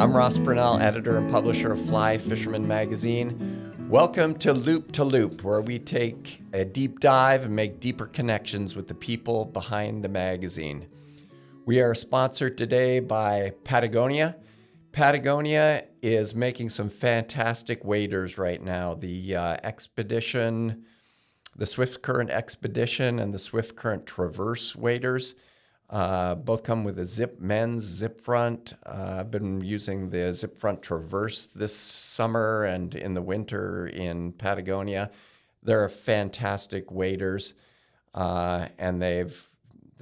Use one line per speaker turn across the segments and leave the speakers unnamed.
I'm Ross Burnell, editor and publisher of Fly Fisherman magazine. Welcome to Loop, where we take a deep dive and make deeper connections with the people behind the magazine. We are sponsored today by Patagonia. Patagonia is making some fantastic waders right now. The Expedition, the Swift Current Expedition and the Swift Current Traverse waders both come with a men's zip front. I've been using the zip front Traverse this summer and in the winter in Patagonia. They're fantastic waders, and they've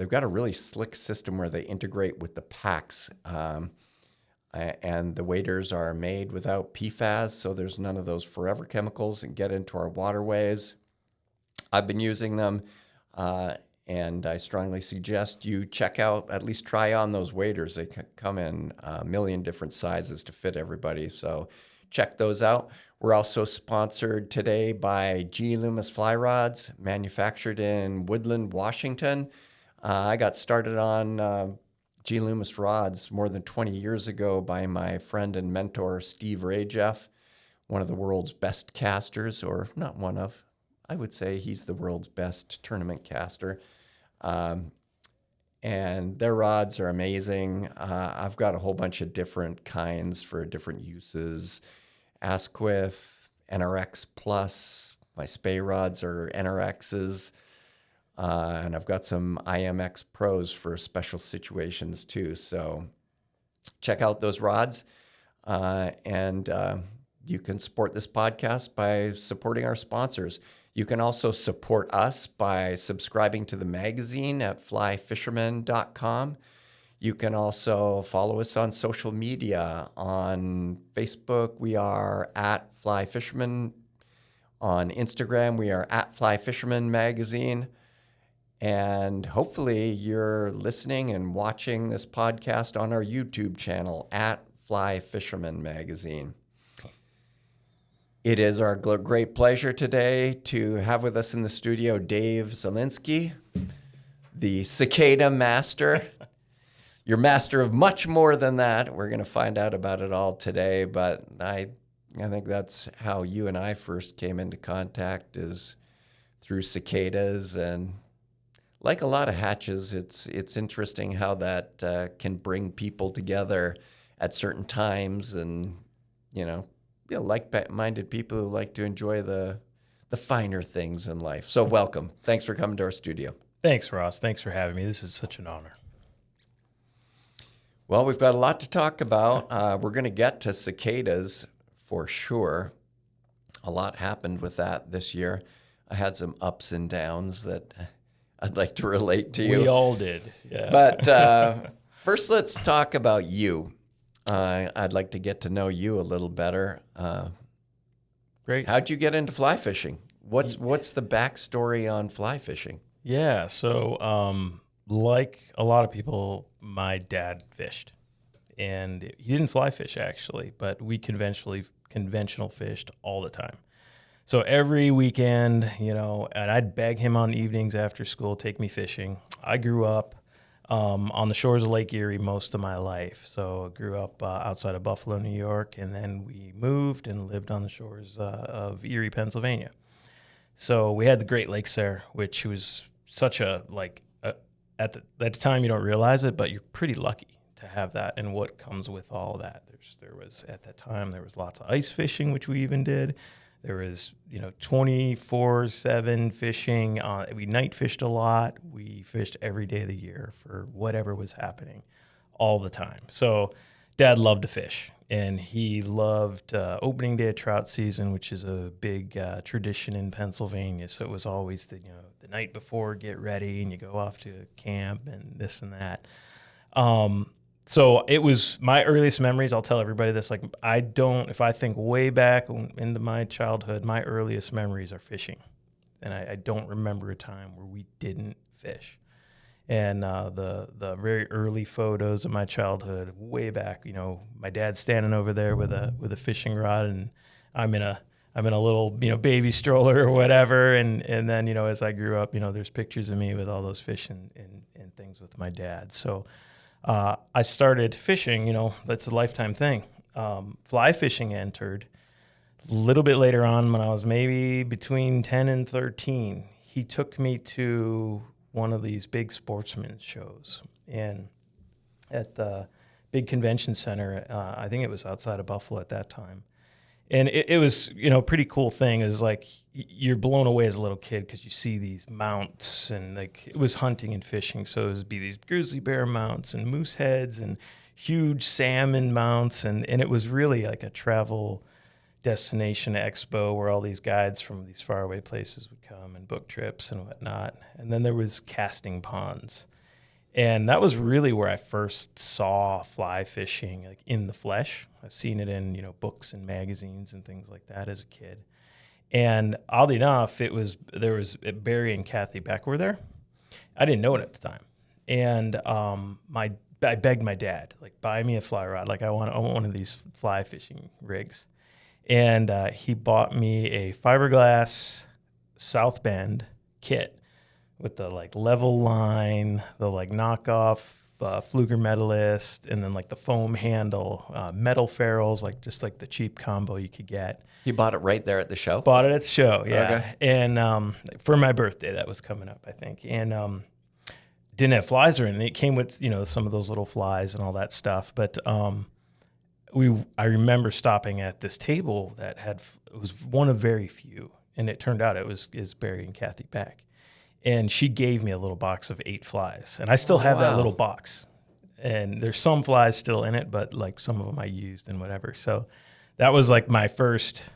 got a really slick system where they integrate with the packs. And the waders are made without PFAS, so there's none of those forever chemicals that get into our waterways. I've been using them, and I strongly suggest you check out, at least try on those waders. They come in a million different sizes to fit everybody, so check those out. We're also sponsored today by G. Loomis Fly Rods, manufactured in Woodland, Washington. I got started on G. Loomis rods more than 20 years ago by my friend and mentor, Steve Rajeff, one of the world's best casters, or not one of, I would say he's the world's best tournament caster. And their rods are amazing. I've got a whole bunch of different kinds for different uses. Asquith, NRX Plus, my spay rods are NRXs. And I've got some IMX Pros for special situations too. So check out those rods. And you can support this podcast by supporting our sponsors. You can also support us by subscribing to the magazine at flyfisherman.com. You can also follow us on social media. On Facebook, we are at Fly Fisherman. On Instagram, we are at Fly Fisherman Magazine. And hopefully you're listening and watching this podcast on our YouTube channel at Fly Fisherman Magazine. It is our great pleasure today to have with us in the studio Dave Zielinski, the cicada master. You're master of much more than that. We're going to find out about it all today, but I think that's how you and I first came into contact, is through cicadas. And like a lot of hatches, it's interesting how that can bring people together at certain times, and like-minded people who like to enjoy the finer things in life. So welcome. Thanks for coming to our studio.
Thanks, Ross. Thanks for having me. This is such an honor.
Well, we've got a lot to talk about. We're going to get to cicadas for sure. A lot happened with that this year. I had some ups and downs that I'd like to relate to you.
We all did, yeah.
But first, let's talk about you. I'd like to get to know you a little better.
Great.
How'd you get into fly fishing? What's the backstory on fly fishing?
Yeah, so like a lot of people, my dad fished. And he didn't fly fish, actually, but we conventional fished all the time. So every weekend, and I'd beg him on evenings after school, take me fishing. I grew up on the shores of Lake Erie most of my life. So I grew up outside of Buffalo, New York, and then we moved and lived on the shores of Erie, Pennsylvania. So we had the Great Lakes there, which was such at the time you don't realize it, but you're pretty lucky to have that and what comes with all that. There was at that time lots of ice fishing, which we even did. There was 24/7 fishing. We night fished a lot. We fished every day of the year for whatever was happening, all the time. So Dad loved to fish, and he loved opening day of trout season, which is a big tradition in Pennsylvania. So it was always the night before, get ready, and you go off to camp and this and that. So it was my earliest memories. I'll tell everybody this. If I think way back into my childhood, my earliest memories are fishing. And I don't remember a time where we didn't fish. And the very early photos of my childhood, way back, my dad's standing over there with a fishing rod, and I'm in a little baby stroller or whatever. And then as I grew up, there's pictures of me with all those fish and things with my dad. So I started fishing, that's a lifetime thing. Fly fishing entered a little bit later on when I was maybe between 10 and 13. He took me to one of these big sportsman shows and at the big convention center. I think it was outside of Buffalo at that time. And it was, pretty cool thing is like you're blown away as a little kid because you see these mounts and like it was hunting and fishing. So it would be these grizzly bear mounts and moose heads and huge salmon mounts. And it was really like a travel destination expo where all these guides from these faraway places would come and book trips and whatnot. And then there was casting ponds. And that was really where I first saw fly fishing like in the flesh. I've seen it in, books and magazines and things like that as a kid. And oddly enough, Barry and Kathy Beck were there. I didn't know it at the time. And I begged my dad, like, buy me a fly rod. Like, I want one of these fly fishing rigs. And he bought me a fiberglass South Bend kit with the like level line, the like knockoff Fluger Medalist, and then like the foam handle, metal ferrules, like just like the cheap combo you could get.
He bought it right there at the show?
Bought it at the show, yeah.
Okay.
And for my birthday, that was coming up, I think. And didn't have flies or anything. It came with, some of those little flies and all that stuff. But I remember stopping at this table that it was one of very few. And it turned out is Barry and Kathy Beck. And she gave me a little box of 8 flies. And I still have that little box. And there's some flies still in it, but like some of them I used and whatever. So that was like my first,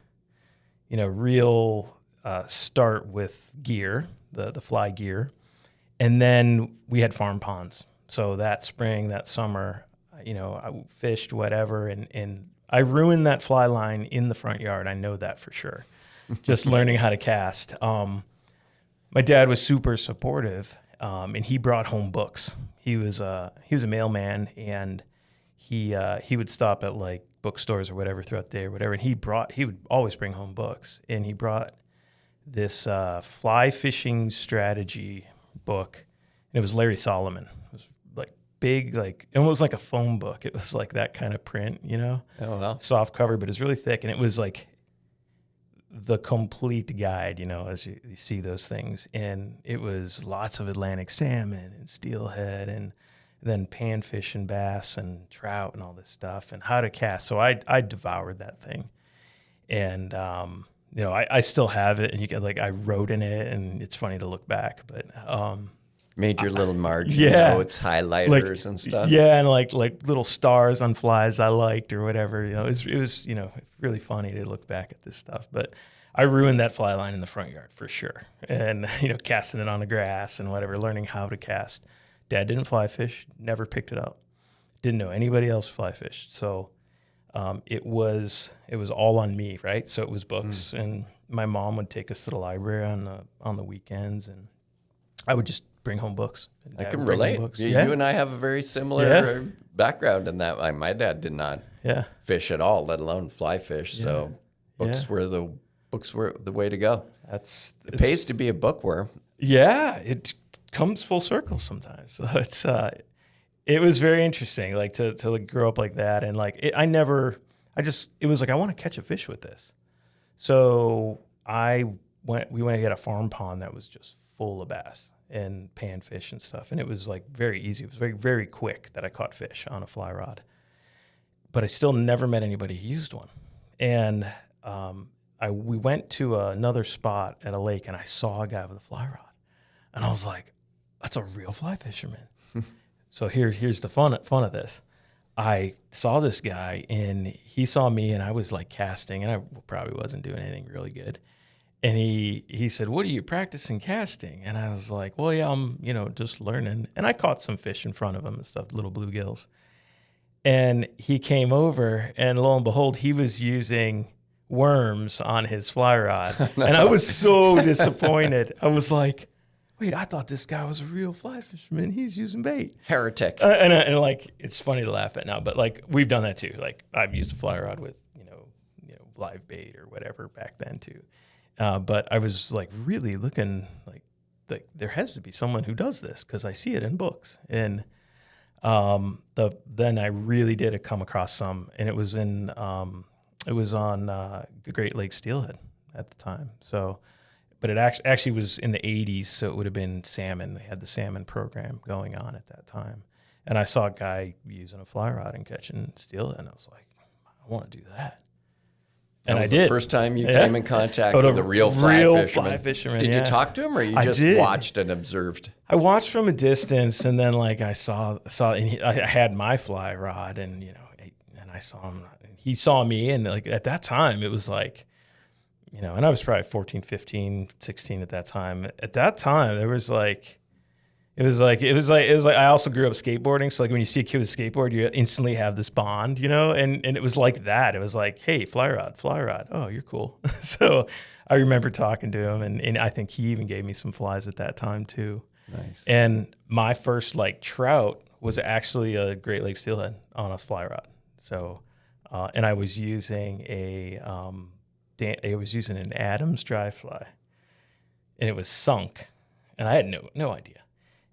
real start with gear, the fly gear. And then we had farm ponds. So that spring, that summer, I fished whatever. And I ruined that fly line in the front yard. I know that for sure. Just learning how to cast. My dad was super supportive, and he brought home books. He was a mailman, and he would stop at like bookstores or whatever throughout the day or whatever. And he would always bring home books, and he brought this fly fishing strategy book, and it was Larry Solomon. It was like big, like it was like a foam book. It was like that kind of print,
Oh wow,
soft cover, but it was really thick, and it was like the complete guide, as you see those things. And it was lots of Atlantic salmon and steelhead and then panfish and bass and trout and all this stuff and how to cast. So I devoured that thing. And, I still have it, and you get like, I wrote in it, and it's funny to look back, but,
made your little margin notes, highlighters and stuff.
Yeah, and like little stars on flies I liked or whatever. It was really funny to look back at this stuff. But I ruined that fly line in the front yard for sure. And casting it on the grass and whatever, learning how to cast. Dad didn't fly fish, never picked it up. Didn't know anybody else fly fished. So it was all on me, right? So it was books, and my mom would take us to the library on the weekends, and I would just bring home books.
I can relate. You and I have a very similar background in that. My dad did not fish at all, let alone fly fish. Yeah. So books were the way to go. It pays to be a bookworm. Yeah, it
comes full circle sometimes. So it was very interesting, like to grow up like that, and like it was like I want to catch a fish with this. So we went to get a farm pond that was just full of bass and panfish and stuff. And it was like very easy. It was very, very quick that I caught fish on a fly rod. But I still never met anybody who used one. And we went to another spot at a lake, and I saw a guy with a fly rod. And I was like, that's a real fly fisherman. So here's the fun of this. I saw this guy, and he saw me, and I was like casting, and I probably wasn't doing anything really good. And he said, what are you practicing casting? And I was like, well, yeah, I'm, just learning. And I caught some fish in front of him and stuff, little bluegills. And he came over, and lo and behold, he was using worms on his fly rod. No. And I was so disappointed. I was like, wait, I thought this guy was a real fly fisherman. He's using bait.
Heretic.
And like, it's funny to laugh at now, but like, we've done that too. Like, I've used a fly rod with, live bait or whatever back then too. But I was like really looking like there has to be someone who does this because I see it in books. And Then I really did come across some, and it was on the Great Lakes steelhead at the time. So, but it actually was in the 80s, so it would have been salmon. They had the salmon program going on at that time. And I saw a guy using a fly rod and catching steelhead, and I was like, I want to do that. And I did.
The first time you came in contact with a real fly fisherman. Did you talk to him, or you just watched and observed?
I watched from a distance, and then like I saw, and I had my fly rod, and and I saw him. He saw me, and like at that time, it was like, and I was probably 14, 15, 16 at that time. At that time, there was like. It was like I also grew up skateboarding. So like when you see a kid with a skateboard, you instantly have this bond, and it was like that. It was like, hey, fly rod. Oh, you're cool. So I remember talking to him, and I think he even gave me some flies at that time too.
Nice.
And my first like trout was actually a Great Lakes steelhead on a fly rod. So, and I was using an Adams dry fly, and it was sunk, and I had no idea.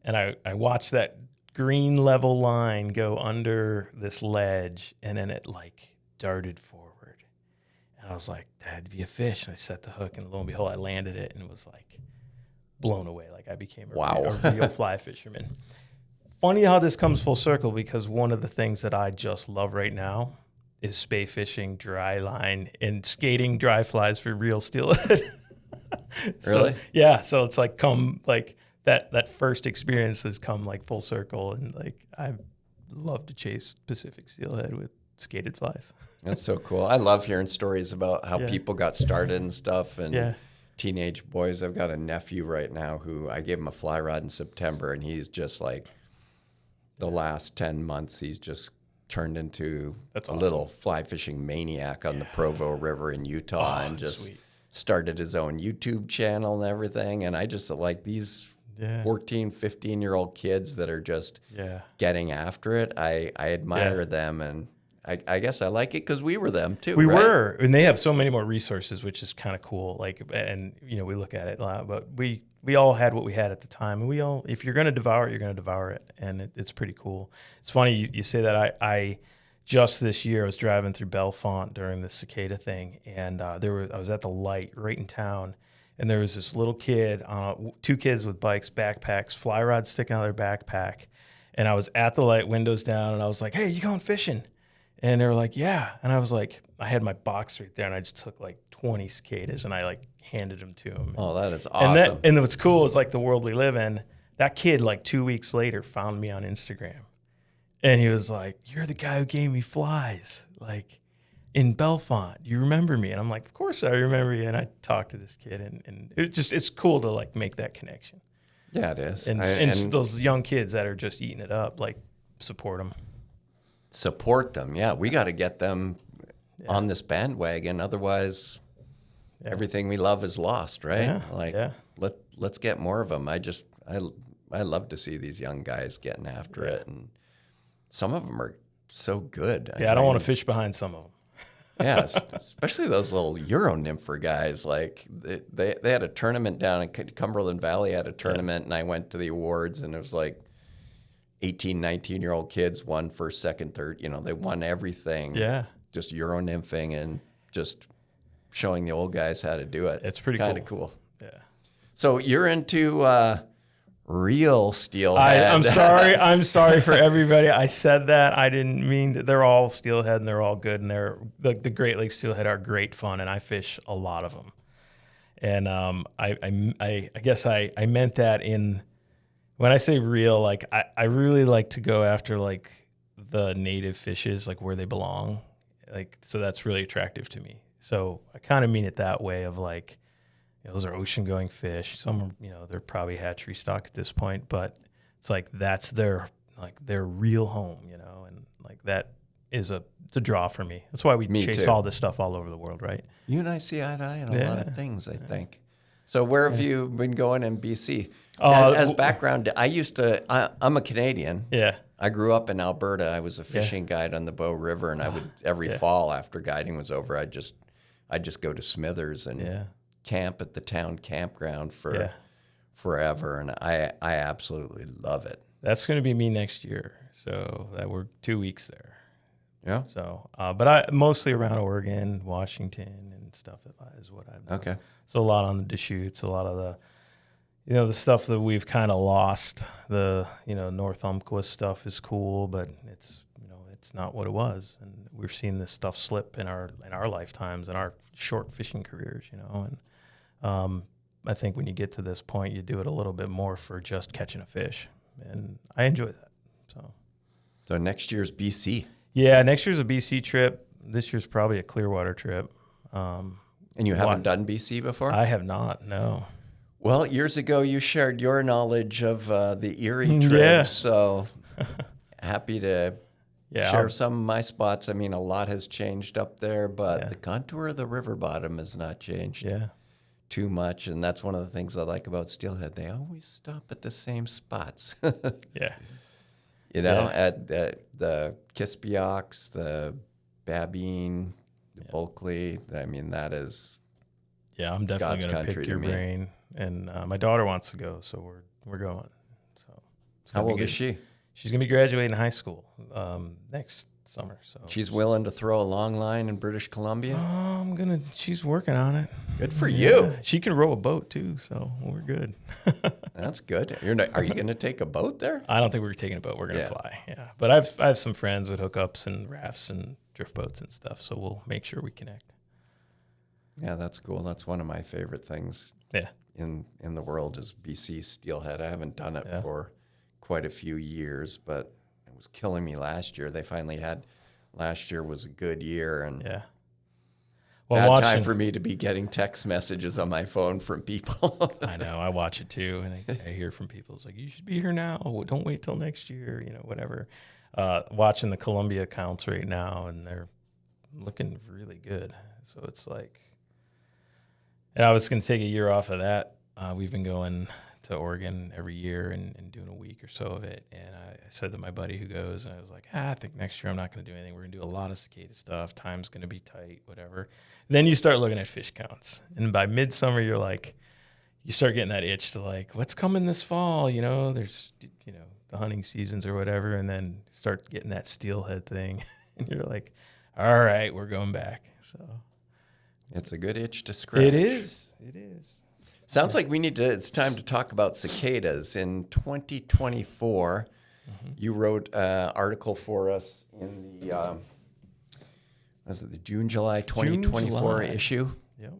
And I watched that green level line go under this ledge, and then it like darted forward. And I was like, that had to be a fish. And I set the hook, and lo and behold, I landed it, and it was like blown away. Like I became a real fly fisherman. Funny how this comes full circle, because one of the things that I just love right now is spay fishing, dry line, and skating dry flies for real steelhead.
Really?
Yeah. So it's like that first experience has come like full circle, and like I love to chase Pacific steelhead with skated flies.
That's so cool. I love hearing stories about how people got started and stuff, and teenage boys. I've got a nephew right now who I gave him a fly rod in September, and he's just like the last 10 months, he's just turned into a little fly fishing maniac on the Provo River in Utah, and just started his own YouTube channel and everything. And I just like these 14, 15-year-old kids that are just getting after it. I admire them, and I guess I like it because we were them too.
We were, and they have so many more resources, which is kind of cool. Like, and we look at it a lot, but we all had what we had at the time, and if you're going to devour it, you're going to devour it, and it's pretty cool. It's funny you say that. I just this year I was driving through Bellefonte during the cicada thing, and I was at the light right in town. And there was this little kid, two kids with bikes, backpacks, fly rods sticking out of their backpack. And I was at the light, windows down, and I was like, hey, you going fishing? And they were like, yeah. And I was like, I had my box right there, and I just took like 20 cicadas, and I like handed them to him.
Oh, that is awesome.
And what's cool is like the world we live in, that kid like 2 weeks later found me on Instagram. And he was like, you're the guy who gave me flies. Like, in Bellefonte, you remember me? And I'm like, of course I remember you. And I talked to this kid, and it's cool to like make that connection.
Yeah, it is.
And those young kids that are just eating it up, like support them.
Support them. Yeah, we got to get them on this bandwagon. Otherwise, everything we love is lost, right? Let's get more of them. I love to see these young guys getting after it, and some of them are so good.
I don't want to fish behind some of them.
Yeah, especially those little Euro nympher guys. Like they had a tournament down in Cumberland Valley, had a tournament, and I went to the awards, and it was like 18, 19-year-old kids won first, second, third. They won everything. Yeah. Just Euro nymphing and just showing the old guys how to do it.
It's pretty
kind of cool. Yeah. So you're into real steelhead.
I'm sorry for everybody. I said that. I didn't mean that. They're all steelhead, and they're all good, and the Great Lakes steelhead are great fun, and I fish a lot of them. And I guess I meant that when I say real, like I really like to go after like the native fishes, like where they belong. Like, so that's really attractive to me. So I kind of mean it that way of like, those are ocean-going fish. Some, they're probably hatchery stock at this point, but it's like that's their real home, and like that is it's a draw for me. That's why we chase all this stuff all over the world, right?
You and I see eye to eye on a lot of things, I think. So where have you been going in BC? As background, I'm a Canadian.
Yeah.
I grew up in Alberta. I was a fishing guide on the Bow River, and I would every fall after guiding was over, I'd just go to Smithers and camp at the town campground for forever, and I absolutely love it.
That's going to be me next year. So that we're 2 weeks there.
Yeah.
So, but I mostly around Oregon, Washington, and stuff is what I've done.
Okay.
So a lot on the Deschutes, a lot of the, the stuff that we've kind of lost. The North Umpqua stuff is cool, but it's it's not what it was, and we've seen this stuff slip in our lifetimes, in our short fishing careers, and I think when you get to this point, you do it a little bit more for just catching a fish, and I enjoy that.
So next year's BC.
Yeah, next year's a BC trip. This year's probably a Clearwater trip.
And you haven't done BC before?
I have not, no.
Well, years ago you shared your knowledge of the Erie trip,
Yeah.
So happy to share some of my spots. I mean, a lot has changed up there, but the contour of the river bottom has not changed too much, and that's one of the things I like about Steelhead. They always stop at the same spots.
Yeah.
At the Kispioks, the Babine, the Bulkley. I mean, that is
I'm definitely
God's
going to
country
pick your
to me.
brain. And my daughter wants to go, so we're going. So
How old is she?
She's going to be graduating high school next summer. So
She's willing to throw a long line in British Columbia?
She's working on it.
Good for you.
She can row a boat too, so we're good.
That's good. Are you going to take a boat there?
I don't think we're taking a boat. We're going to fly. Yeah, but I have some friends with hookups and rafts and drift boats and stuff, so we'll make sure we connect.
Yeah, that's cool. That's one of my favorite things.
Yeah.
In the world is BC Steelhead. I haven't done it for quite a few years, but it was killing me last year. They finally had. Last year was a good year, and bad time for me to be getting text messages on my phone from people.
I know. I watch it too, and I hear from people. It's like, you should be here now. Don't wait till next year. Whatever. Watching the Columbia accounts right now, and they're looking really good. So it's like, and I was going to take a year off of that. We've been going to Oregon every year and doing a week or so of it. And I said to my buddy who goes, I was like, I think next year I'm not going to do anything. We're going to do a lot of cicada stuff. Time's going to be tight, whatever. Then you start looking at fish counts. And by midsummer, you're like, you start getting that itch to like, what's coming this fall? There's, the hunting seasons or whatever. And then start getting that steelhead thing. And you're like, all right, we're going back. So
it's a good itch to scratch.
It is.
Sounds like it's time to talk about cicadas. In 2024, you wrote an article for us in the, the June-July 2024 issue?
Yep.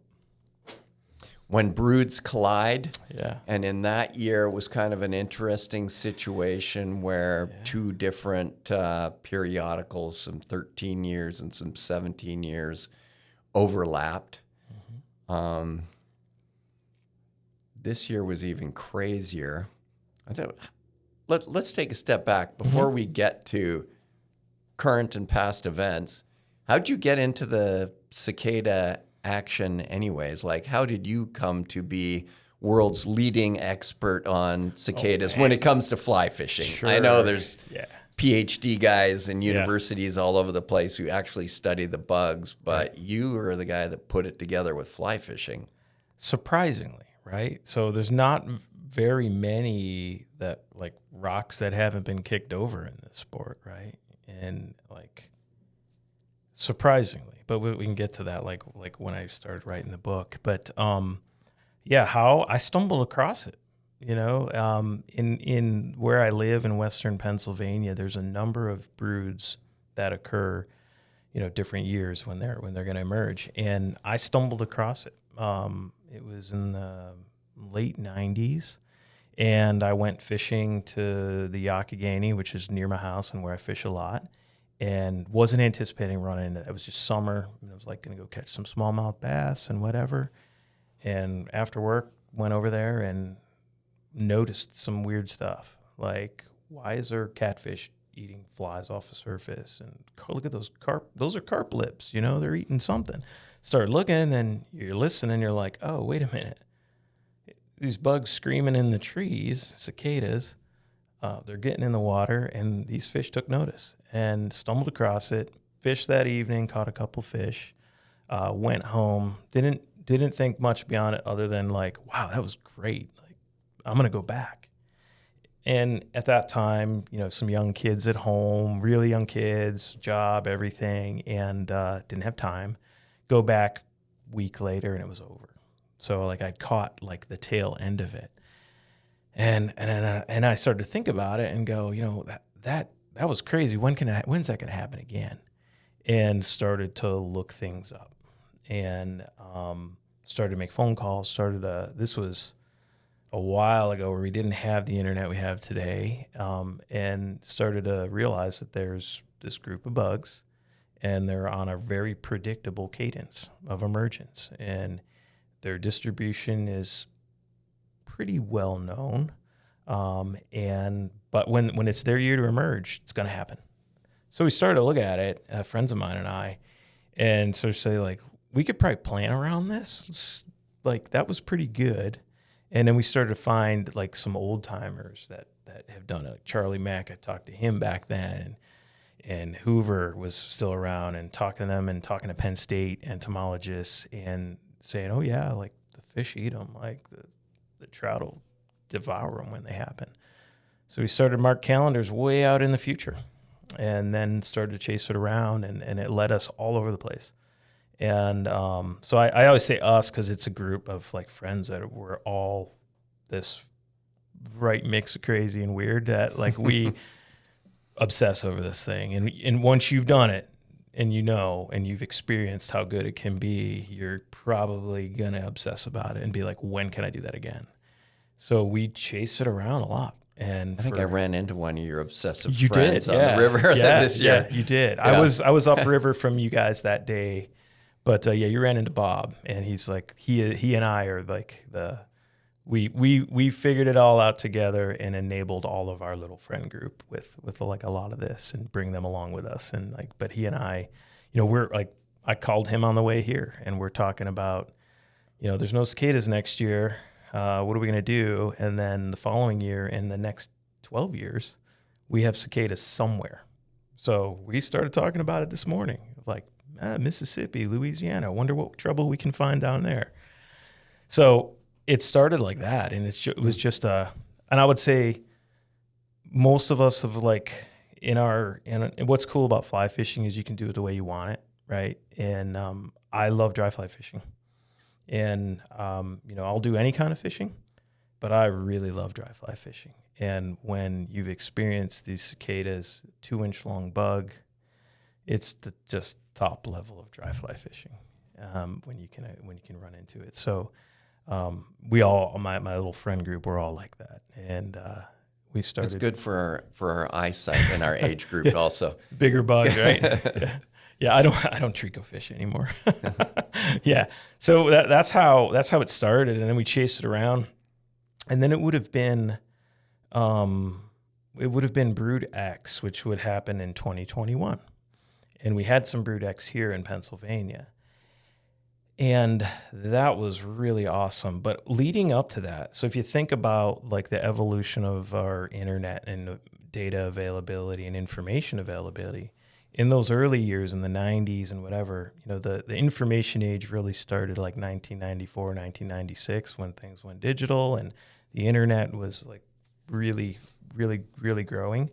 When Broods Collide.
Yeah.
And in that year was kind of an interesting situation where two different periodicals, some 13 years and some 17 years, overlapped. This year was even crazier. I thought, let's take a step back before we get to current and past events. How'd you get into the cicada action anyways? Like, how did you come to be world's leading expert on cicadas when it comes to fly fishing?
Sure.
I know there's PhD guys in universities all over the place who actually study the bugs, but you are the guy that put it together with fly fishing.
Surprisingly, right? So there's not very many that like rocks that haven't been kicked over in this sport, right? And like surprisingly, but we can get to that like when I started writing the book. But how I stumbled across it. In where I live in Western Pennsylvania, there's a number of broods that occur, different years when they're going to emerge, and I stumbled across it. It was in the late 90s, and I went fishing to the Youghiogheny, which is near my house and where I fish a lot, and wasn't anticipating running into that. It was just summer, and I was like going to go catch some smallmouth bass and whatever. And after work, went over there and noticed some weird stuff. Like, why is there catfish eating flies off the surface? And look at those carp. Those are carp lips. They're eating something. Start looking, and you're listening. You're like, oh, wait a minute. These bugs screaming in the trees, cicadas, they're getting in the water, and these fish took notice and stumbled across it. Fished that evening, caught a couple fish, went home. Didn't think much beyond it other than like, wow, that was great. Like, I'm going to go back. And at that time, some young kids at home, really young kids, job, everything, and didn't have time. Go back week later and it was over. So like I caught like the tail end of it. And I started to think about it and go, that was crazy. When's that gonna happen again? And started to look things up and started to make phone calls. This was a while ago where we didn't have the internet we have today, and started to realize that there's this group of bugs and they're on a very predictable cadence of emergence, and their distribution is pretty well known. But when it's their year to emerge, it's going to happen. So we started to look at it, friends of mine and I, and sort of say like, we could probably plan around this. Like that was pretty good. And then we started to find like some old timers that have done it. Like Charlie Mack, I talked to him back then, and Hoover was still around, and talking to them and talking to Penn State entomologists and saying, oh yeah, like the fish eat them, like the trout will devour them when they happen. So we started to mark calendars way out in the future, and then started to chase it around, and it led us all over the place. And so I always say us because it's a group of like friends that were all this right mix of crazy and weird that like we obsess over this thing. And once you've done it and and you've experienced how good it can be, you're probably going to obsess about it and be like, when can I do that again? So we chased it around a lot. And
I think I ran into one of your obsessive
you
friends
did,
on the river this year.
Yeah, you did.
Yeah.
I was upriver from you guys that day. But you ran into Bob, and he's like he and I are like we figured it all out together and enabled all of our little friend group with like a lot of this and bring them along with us. And like, but he and I, we're like, I called him on the way here, and we're talking about, there's no cicadas next year. What are we gonna do? And then the following year, in the next 12 years, we have cicadas somewhere. So we started talking about it this morning, like. Mississippi, Louisiana. I wonder what trouble we can find down there. So it started like that, and it was just and I would say most of us have like and what's cool about fly fishing is you can do it the way you want it, right? And I love dry fly fishing, and I'll do any kind of fishing, but I really love dry fly fishing. And when you've experienced these cicadas, 2-inch long bug, it's just top level of dry fly fishing when you can run into it. So we all, my little friend group, we're all like that, and we started.
It's good for our eyesight and our age group also.
Bigger bugs, right? Yeah. I don't trico fish anymore. Yeah. So that's how it started, and then we chased it around, and then it would have been Brood X, which would happen in 2021. And we had some Brood X here in Pennsylvania. And that was really awesome. But leading up to that, so if you think about like the evolution of our internet and data availability and information availability, in those early years in the 90s and whatever, the information age really started like 1994, 1996 when things went digital and the internet was like really, really, really growing.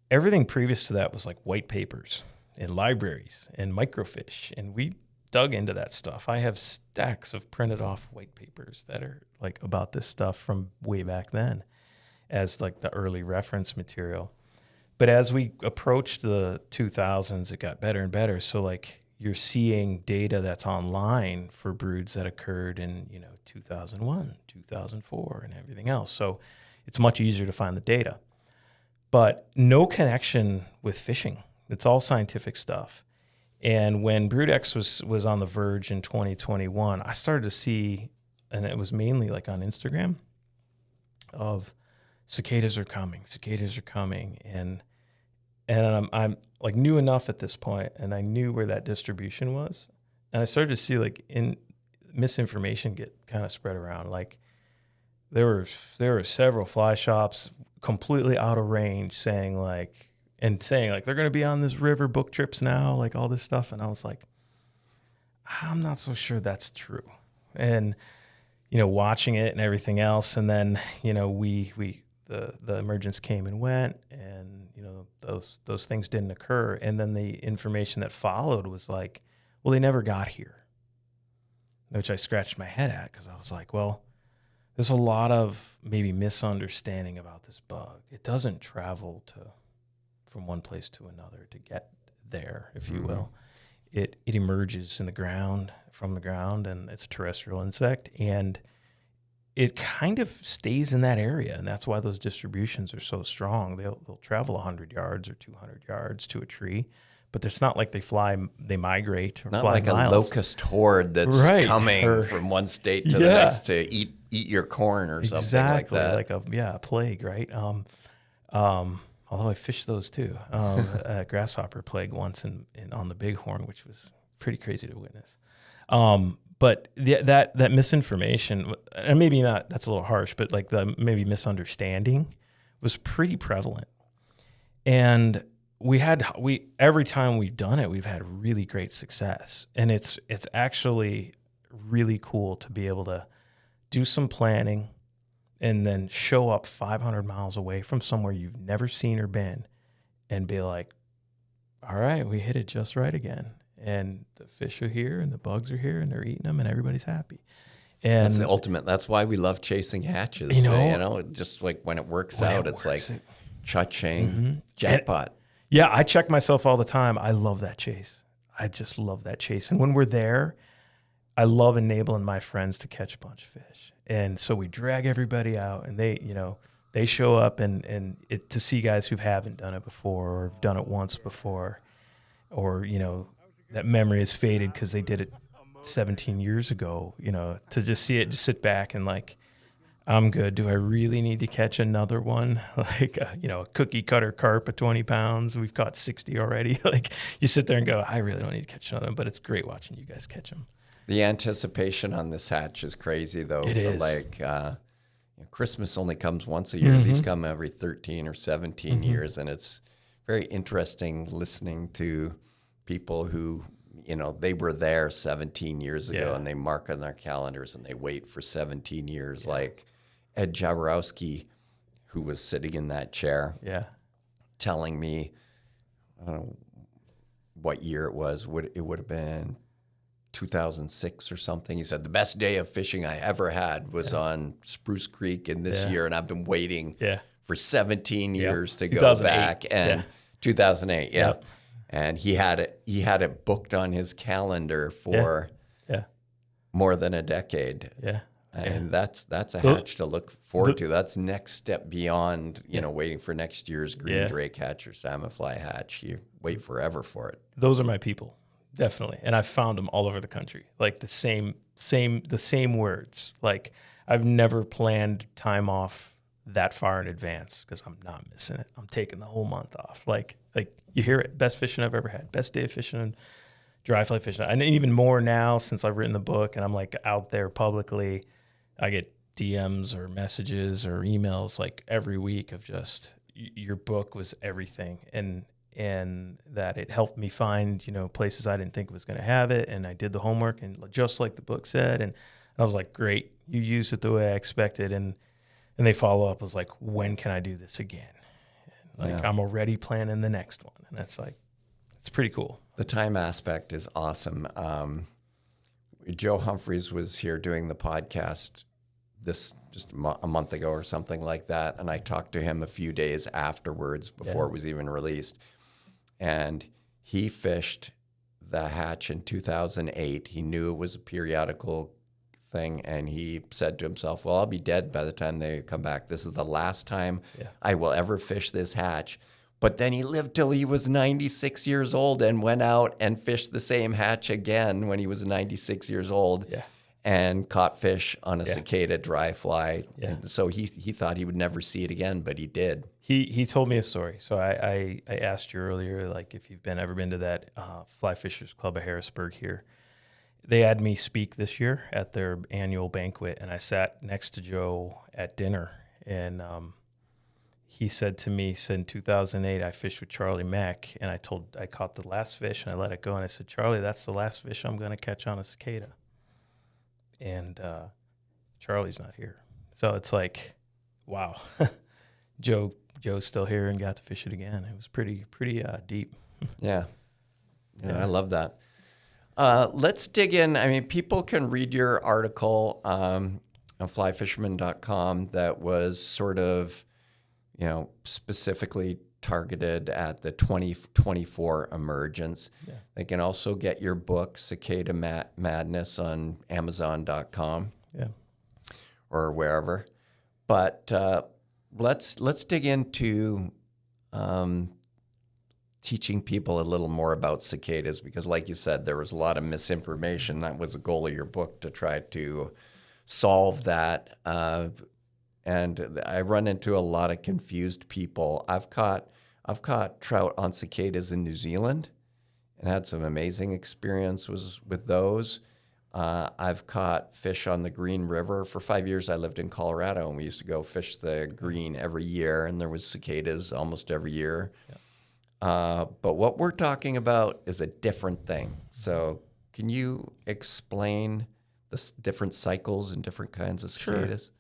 Everything previous to that was like white papers and libraries and microfiche, and we dug into that stuff. I have stacks of printed off white papers that are like about this stuff from way back then as like the early reference material. But as we approached the 2000s, it got better and better. So like you're seeing data that's online for broods that occurred in 2001, 2004, and everything else. So it's much easier to find the data, but no connection with fishing. It's all scientific stuff. And when Brood X was on the verge in 2021, I started to see, and it was mainly like on Instagram, of cicadas are coming, and I'm like knew enough at this point, and I knew where that distribution was, and I started to see like misinformation get kind of spread around. Like there were several fly shops completely out of range saying like they're going to be on this river book trips now, like all this stuff. And I was like, I'm not so sure that's true. And, watching it and everything else. And then, the the emergence came and went, and those things didn't occur. And then the information that followed was like, well, they never got here, which I scratched my head at, because I was like, well, there's a lot of maybe misunderstanding about this bug. It doesn't travel from one place to another to get there, if you will. It emerges from the ground, and it's a terrestrial insect, and it kind of stays in that area, and that's why those distributions are so strong. They'll travel 100 yards or 200 yards to a tree, but it's not like they migrate or
not
fly
like
miles.
a locust horde that's coming from one state to the next to eat your corn or something like that.
Like a plague, right? Although I fished those too. A grasshopper plague once on the bighorn, which was pretty crazy to witness. But that misinformation, and maybe not, that's a little harsh, but like the maybe misunderstanding was pretty prevalent. And every time we've done it, we've had really great success. And it's actually really cool to be able to do some planning and then show up 500 miles away from somewhere you've never seen or been and be like, all right, we hit it just right again. And the fish are here and the bugs are here and they're eating them and everybody's happy. And
that's the ultimate. That's why we love chasing hatches. Just like when it works out, it's like cha-ching, jackpot.
And, I check myself all the time. I love that chase. I just love that chase. And when we're there, I love enabling my friends to catch a bunch of fish. And so we drag everybody out, and they show up and to see guys who haven't done it before or have done it once before, or that memory is faded because they did it 17 years ago. To just see it, just sit back and like, I'm good. Do I really need to catch another one? Like a cookie cutter carp of 20 pounds. We've caught 60 already. Like you sit there and go, I really don't need to catch another one. But it's great watching you guys catch them.
The anticipation on this hatch is crazy, though.
It is.
Like Christmas only comes once a year. These come every 13 or 17 years, and it's very interesting listening to people who, they were there 17 years ago, and they mark on their calendars, and they wait for 17 years. Like Ed Jaworowski, who was sitting in that chair, telling me, I don't know what year it was. It would have been 2006 or something. He said the best day of fishing I ever had was on Spruce Creek in this year, and I've been waiting for 17 years to go back. And 2008, and he had it booked on his calendar for more than a decade. And that's a hatch to look forward to. That's next step beyond waiting for next year's green drake hatch or salmon fly hatch. You wait forever for it.
Those are my people. Definitely. And I've found them all over the country. Like the same words. Like I've never planned time off that far in advance because I'm not missing it. I'm taking the whole month off. Like you hear it. Best fishing I've ever had. Best day of fishing, dry fly fishing. And even more now since I've written the book and I'm like out there publicly, I get DMs or messages or emails like every week of just your book was everything. And that it helped me find, places I didn't think was going to have it. And I did the homework and just like the book said. And I was like, great, you used it the way I expected. And they follow up was like, when can I do this again? And I'm already planning the next one. And that's like, it's pretty cool.
The time aspect is awesome. Joe Humphreys was here doing the podcast just a month ago or something like that. And I talked to him a few days afterwards before it was even released. And he fished the hatch in 2008. He knew it was a periodical thing, and he said to himself, well, I'll be dead by the time they come back. This is the last time I will ever fish this hatch. But then he lived till he was 96 years old and went out and fished the same hatch again when he was 96 years old. And caught fish on a cicada dry fly. And so he thought he would never see it again, but he did.
He told me a story. So I asked you earlier, like if you've ever been to that Fly Fishers Club of Harrisburg here. They had me speak this year at their annual banquet, and I sat next to Joe at dinner, and he said to me, in 2008, I fished with Charlie Mack, and I caught the last fish, and I let it go, and I said, Charlie, that's the last fish I'm going to catch on a cicada. And Charlie's not here. So it's like, wow. Joe's still here and got to fish it again. It was pretty deep.
Yeah. I love that. Let's dig in. I mean, people can read your article on flyfisherman.com that was sort of, specifically targeted at the 2024 emergence. Yeah. They can also get your book, Cicada Madness, on Amazon.com.
Yeah.
Or wherever. But let's dig into teaching people a little more about cicadas, because like you said, there was a lot of misinformation. That was the goal of your book, to try to solve that. And I run into a lot of confused people. I've caught trout on cicadas in New Zealand and had some amazing experiences with those. I've caught fish on the Green River. For 5 years, I lived in Colorado, and we used to go fish the Green every year, and there was cicadas almost every year. Yeah. But what we're talking about is a different thing. So can you explain the different cycles and different kinds of cicadas?
Sure.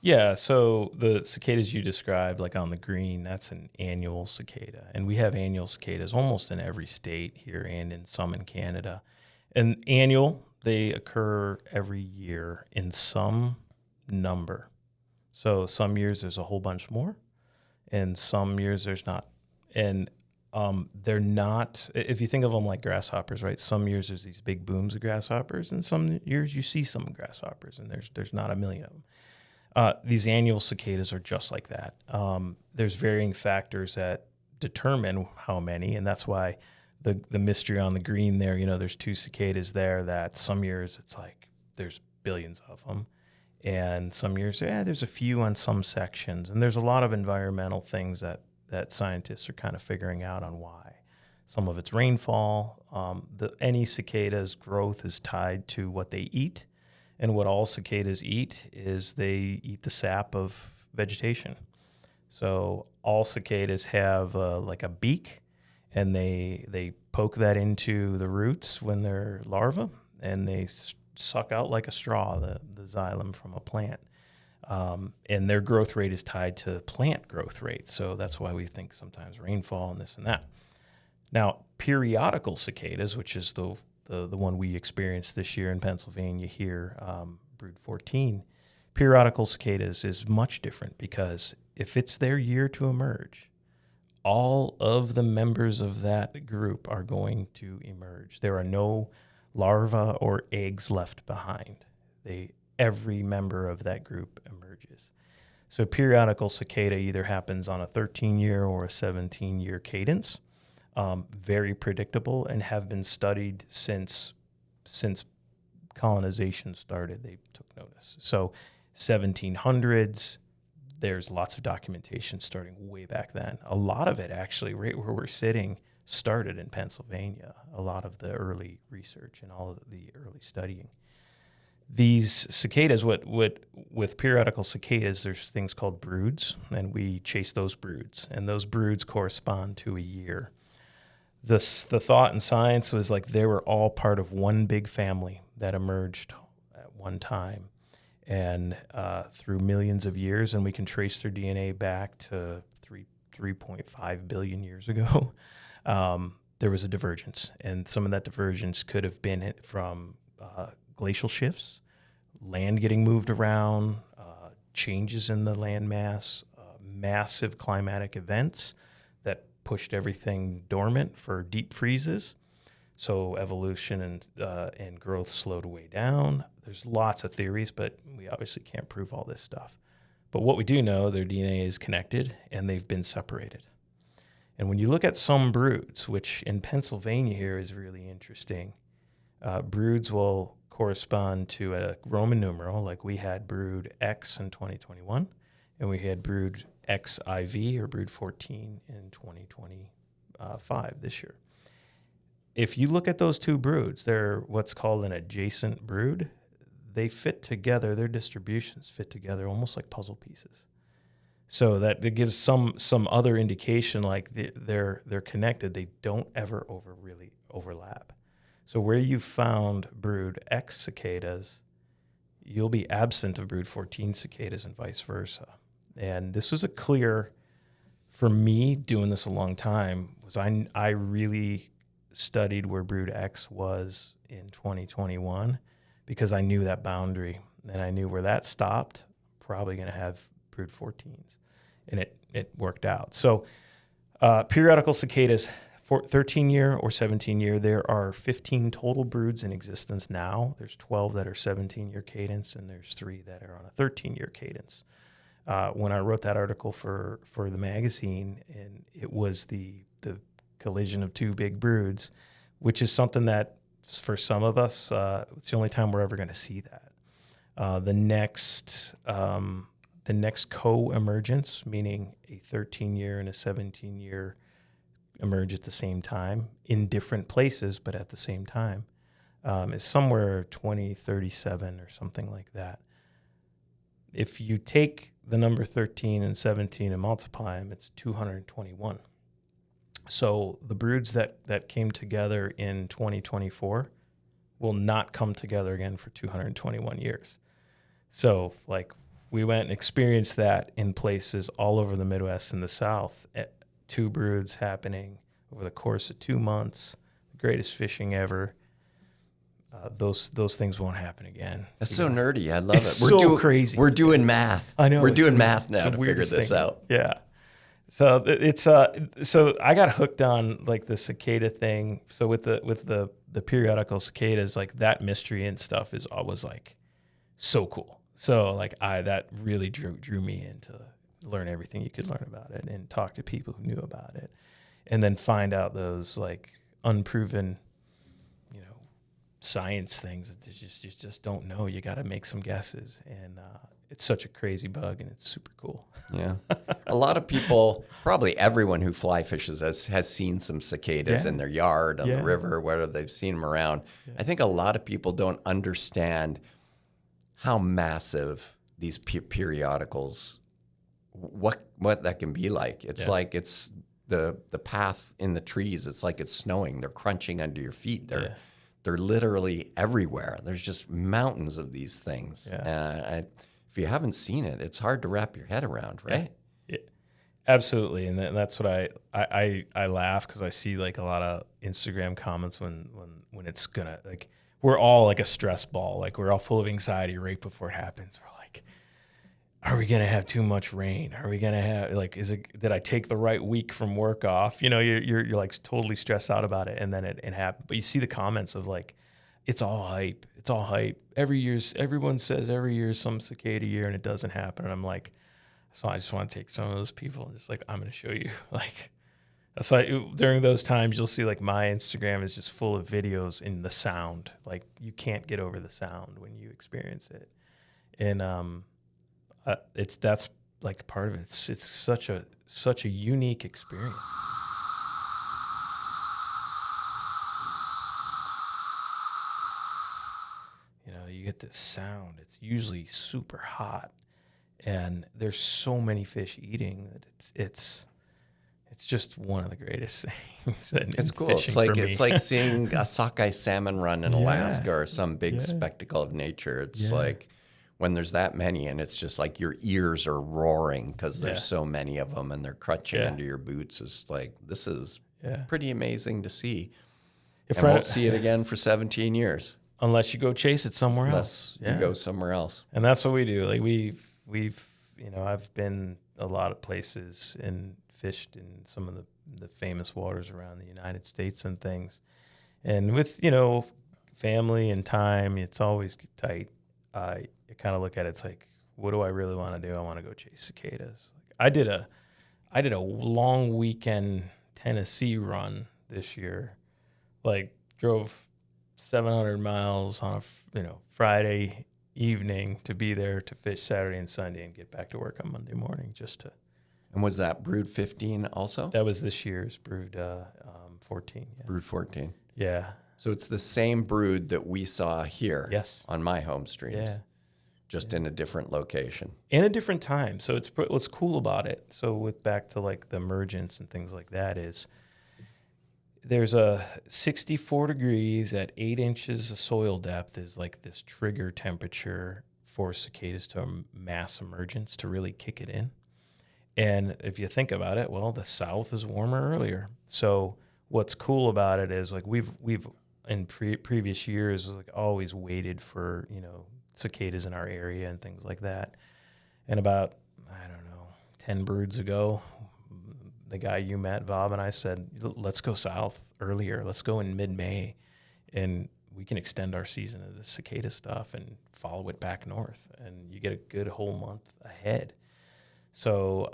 Yeah, so the cicadas you described, like on the Green, that's an annual cicada. And we have annual cicadas almost in every state here and in some in Canada. And annual, they occur every year in some number. So some years there's a whole bunch more, and some years there's not. And they're not, if you think of them like grasshoppers, right? Some years there's these big booms of grasshoppers, and some years you see some grasshoppers, and there's not a million of them. These annual cicadas are just like that. There's varying factors that determine how many, and that's why the mystery on the Green there, there's two cicadas there that some years it's like there's billions of them, and some years, there's a few on some sections, and there's a lot of environmental things that scientists are kind of figuring out on why. Some of it's rainfall. Any cicada's growth is tied to what they eat. And what all cicadas eat is they eat the sap of vegetation. So all cicadas have like a beak, and they poke that into the roots when they're larvae, and they suck out like a straw the xylem from a plant. And their growth rate is tied to plant growth rate. So that's why we think sometimes rainfall and this and that. Now, periodical cicadas, which is the one we experienced this year in Pennsylvania here, Brood 14, periodical cicadas is much different, because if it's their year to emerge, all of the members of that group are going to emerge. There are no larvae or eggs left behind. Every member of that group emerges. So periodical cicada either happens on a 13-year or a 17-year cadence. Very predictable, and have been studied since colonization started. They took notice. So 1700s, there's lots of documentation starting way back then. A lot of it actually, right where we're sitting, started in Pennsylvania. A lot of the early research and all of the early studying. These cicadas, with periodical cicadas, there's things called broods, and we chase those broods, and those broods correspond to a year. The thought in science was like they were all part of one big family that emerged at one time, and through millions of years, and we can trace their DNA back to 3.5 billion years ago. There was a divergence, and some of that divergence could have been from glacial shifts, land getting moved around, changes in the land mass, massive climatic events that pushed everything dormant for deep freezes. So evolution and growth slowed way down. There's lots of theories, but we obviously can't prove all this stuff. But what we do know, their DNA is connected, and they've been separated. And when you look at some broods, which in Pennsylvania here is really interesting, broods will correspond to a Roman numeral, like we had Brood X in 2021, and we had Brood XIV or Brood 14 in 2025 this year. If you look at those two broods, they're what's called an adjacent brood. They fit together, their distributions fit together almost like puzzle pieces. So that it gives some other indication like they're connected. They don't ever really overlap. So where you found Brood X cicadas, you'll be absent of Brood 14 cicadas and vice versa. And this was a clear for me, doing this a long time, was I really studied where Brood X was in 2021 because I knew that boundary and I knew where that stopped. Probably going to have Brood 14s, and it worked out. So periodical cicadas, 13-year or 17-year, there are 15 total broods in existence now. There's 12 that are 17-year cadence, and there's 3 that are on a 13-year cadence. When I wrote that article for the magazine, and it was the collision of 2 big broods, which is something that for some of us, it's the only time we're ever going to see that. The next co-emergence, meaning a 13-year and a 17-year emerge at the same time in different places, but at the same time, is somewhere 2037 or something like that. If you take the number 13 and 17 and multiply them, it's 221. So the broods that came together in 2024 will not come together again for 221 years. So like we went and experienced that in places all over the Midwest and the South, 2 broods happening over the course of 2 months, the greatest fishing ever. Those things won't happen again.
That's so nerdy. I love it.
So crazy.
We're doing math.
I know.
We're doing math now to figure this out.
Yeah. So it's so I got hooked on like the cicada thing. So with the periodical cicadas, like that mystery and stuff is always like so cool. So like that really drew me in to learn everything you could learn about it and talk to people who knew about it, and then find out those like unproven, science things that you just don't know. You got to make some guesses, and it's such a crazy bug, and it's super cool.
Yeah, a lot of people, probably everyone who fly fishes has seen some cicadas in their yard, on the river, whether they've seen them around. Yeah. I think a lot of people don't understand how massive these periodicals, what that can be like. It's like it's the path in the trees. It's like it's snowing. They're crunching under your feet. They're literally everywhere. There's just mountains of these things. Yeah. If you haven't seen it, it's hard to wrap your head around, right?
Yeah. Absolutely. And that's what I laugh because I see like a lot of Instagram comments when it's gonna, like, we're all like a stress ball. Like we're all full of anxiety right before it happens. We're like, are we gonna have too much rain? Are we gonna have did I take the right week from work off? You're like totally stressed out about it, and then it happened. But you see the comments of like, it's all hype. It's all hype. Everyone says every year is some cicada year, and it doesn't happen. And I'm like, so I just want to take some of those people and just like, I'm gonna show you. Like, that's why during those times you'll see like my Instagram is just full of videos in the sound. Like you can't get over the sound when you experience it, and that's like part of it. It's such a unique experience. You get this sound. It's usually super hot, and there's so many fish eating that it's just one of the greatest things.
It's cool. It's like seeing a sockeye salmon run in Alaska or some big spectacle of nature. It's like when there's that many, and it's just like your ears are roaring because there's so many of them, and they're crunching under your boots. It's like, this is pretty amazing to see. And won't see it again for 17 years.
Unless you go chase it somewhere else.
You go somewhere else.
And that's what we do. Like we've I've been a lot of places and fished in some of the famous waters around the United States and things. And with, family and time, it's always tight. I kind of look at it, it's like, what do I really want to do? I want to go chase cicadas. I did a long weekend Tennessee run this year. Like drove 700 miles on a Friday evening to be there to fish Saturday and Sunday and get back to work on Monday morning
And was that Brood 15 also?
That was this year's Brood 14. Yeah.
Brood 14.
Yeah.
So it's the same brood that we saw here on my home streams.
Yeah.
Just in a different location.
In a different time. So what's cool about it, so with back to like the emergence and things like that, is there's a 64 degrees at 8 inches of soil depth is like this trigger temperature for cicadas to mass emergence, to really kick it in. And if you think about it, well, the South is warmer earlier. So what's cool about it is like we've in previous years like always waited for, cicadas in our area and things like that. And about, I don't know, 10 broods ago, the guy you met, Bob, and I said, let's go south earlier. Let's go in mid-May, and we can extend our season of the cicada stuff and follow it back north, and you get a good whole month ahead. So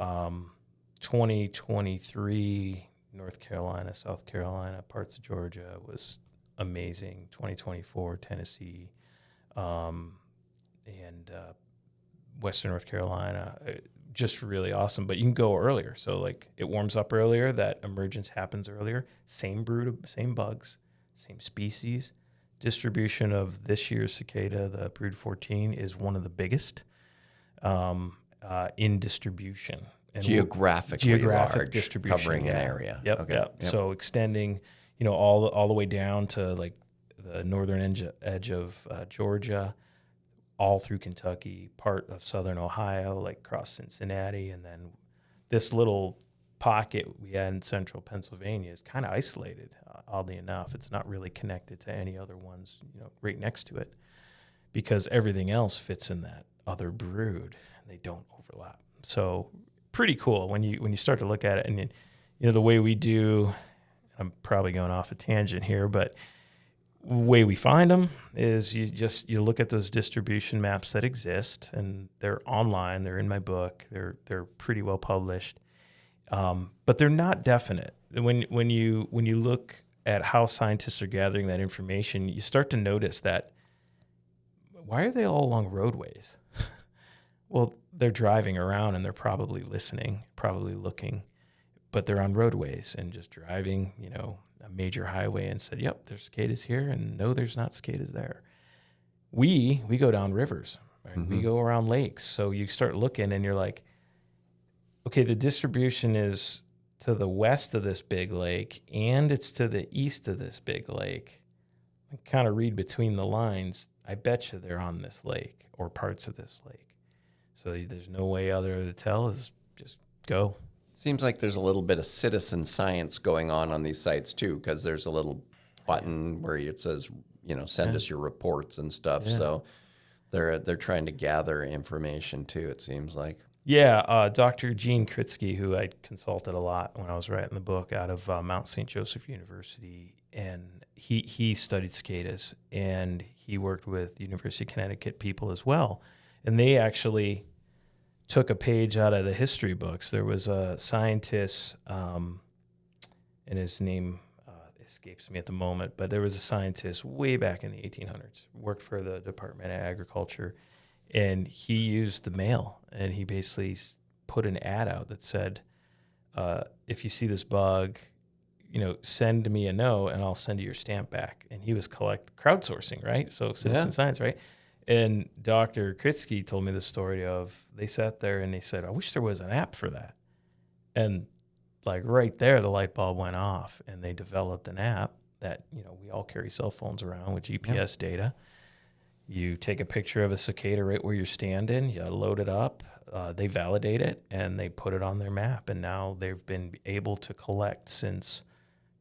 2023, North Carolina, South Carolina, parts of Georgia was amazing. 2024, Tennessee, and Western North Carolina, just really awesome. But you can go earlier. So like it warms up earlier, that emergence happens earlier. Same brood, same bugs, same species. Distribution of this year's cicada, the Brood 14, is one of the biggest in distribution. And
Geographic large,
distribution,
covering an area.
Yep,
Okay.
yep. So extending, all the way down to like the northern edge of Georgia, all through Kentucky, part of southern Ohio, like across Cincinnati, and then this little pocket we had in central Pennsylvania is kind of isolated. Oddly enough, it's not really connected to any other ones, right next to it, because everything else fits in that other brood, and they don't overlap. So pretty cool when you start to look at it, and the way we do. I'm probably going off a tangent here, but the way we find them is you look at those distribution maps that exist, and they're online. They're in my book. They're pretty well published, but they're not definite. When you look at how scientists are gathering that information, you start to notice that why are they all along roadways? Well, they're driving around and they're probably listening, probably looking, but they're on roadways and just driving, a major highway and said, yep, there's cicadas here, and no, there's not cicadas there. We go down rivers, right? Mm-hmm. We go around lakes. So you start looking and you're like, okay, the distribution is to the west of this big lake and it's to the east of this big lake. I kind of read between the lines. I bet you they're on this lake or parts of this lake. So there's no way other to tell is just go.
Seems like there's a little bit of citizen science going on these sites too, because there's a little button where it says, send us your reports and stuff. Yeah. So they're trying to gather information too, it seems like.
Yeah, Dr. Gene Kritsky, who I consulted a lot when I was writing the book, out of Mount St. Joseph University, and he studied cicadas, and he worked with University of Connecticut people as well, and they actually took a page out of the history books. There was a scientist, and his name escapes me at the moment, but there was a scientist way back in the 1800s, worked for the Department of Agriculture, and he used the mail, and he basically put an ad out that said, if you see this bug, send me a note, and I'll send you your stamp back. And he was crowdsourcing, right? So citizen science, right? And Dr. Kritsky told me the story of they sat there and they said, I wish there was an app for that. And like right there, the light bulb went off, and they developed an app that, we all carry cell phones around with GPS data. You take a picture of a cicada right where you're standing, you load it up, they validate it, and they put it on their map. And now they've been able to collect since